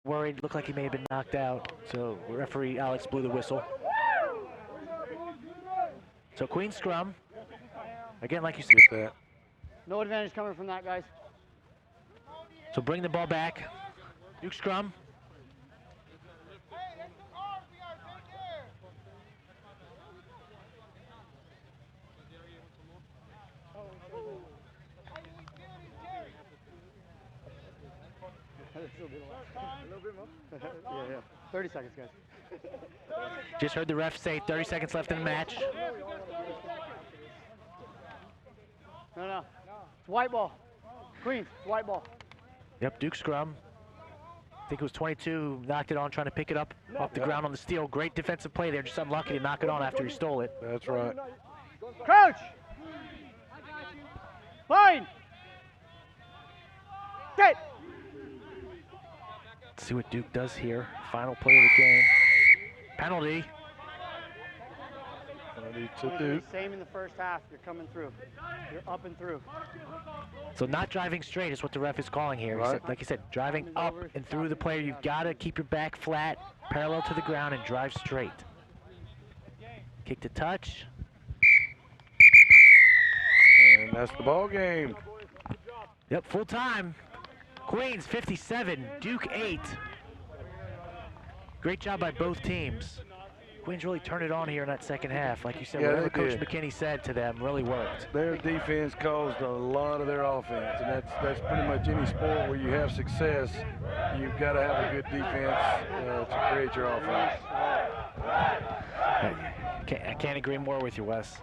Worried, looked like he may have been knocked out. So referee Alex blew the whistle. So Queen scrum. Again, like you said. get that. No advantage coming from that, guys. So bring the ball back. Duke scrum. Yeah. 30 seconds, guys. Just heard the ref say 30 seconds left in the match. No. It's white ball. Queens, it's white ball. Yep, Duke scrum. think it was 22 who knocked it on, trying to pick it up off the ground on the steal. Great defensive play there, just unlucky to knock it on after he stole it. That's right. Crouch! Fine! Get! Let's see what Duke does here. Final play of the game. Penalty. Penalty to Duke. Same in the first half. You're coming through. You're up and through. So not driving straight is what the ref is calling here. He Right. said, like you said, driving up and through the player. You've got to keep your back flat, parallel to the ground, and drive straight. Kick to touch. And that's the ball game. Yep, full time. Queens 57, Duke 8. Great job by both teams. Queens really turned it on here in that second half. Like you said, Yeah, whatever they Coach did. McKinney said to them really worked. Their defense caused a lot of their offense, and that's pretty much any sport where you have success. You've got to have a good defense to create your offense. I can't agree more with you, Wes.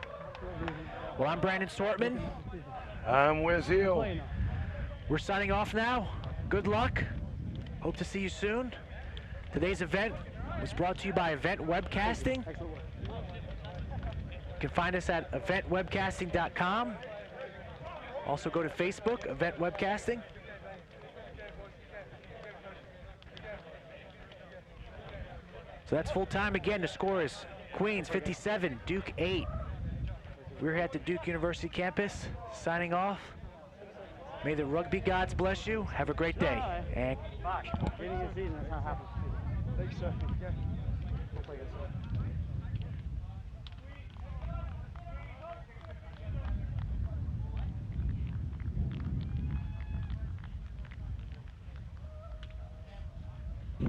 Well, I'm Brandon Sortman. I'm Wes Hill. We're signing off now. Good luck. Hope to see you soon. Today's event was brought to you by Event Webcasting. You can find us at eventwebcasting.com. Also go to Facebook, Event Webcasting. So that's full time again. The score is Queens 57, Duke 8. We're here at the Duke University campus, signing off. May the rugby gods bless you. Have a great day. And Beginning of the season, that's how it happens. Thanks, sir.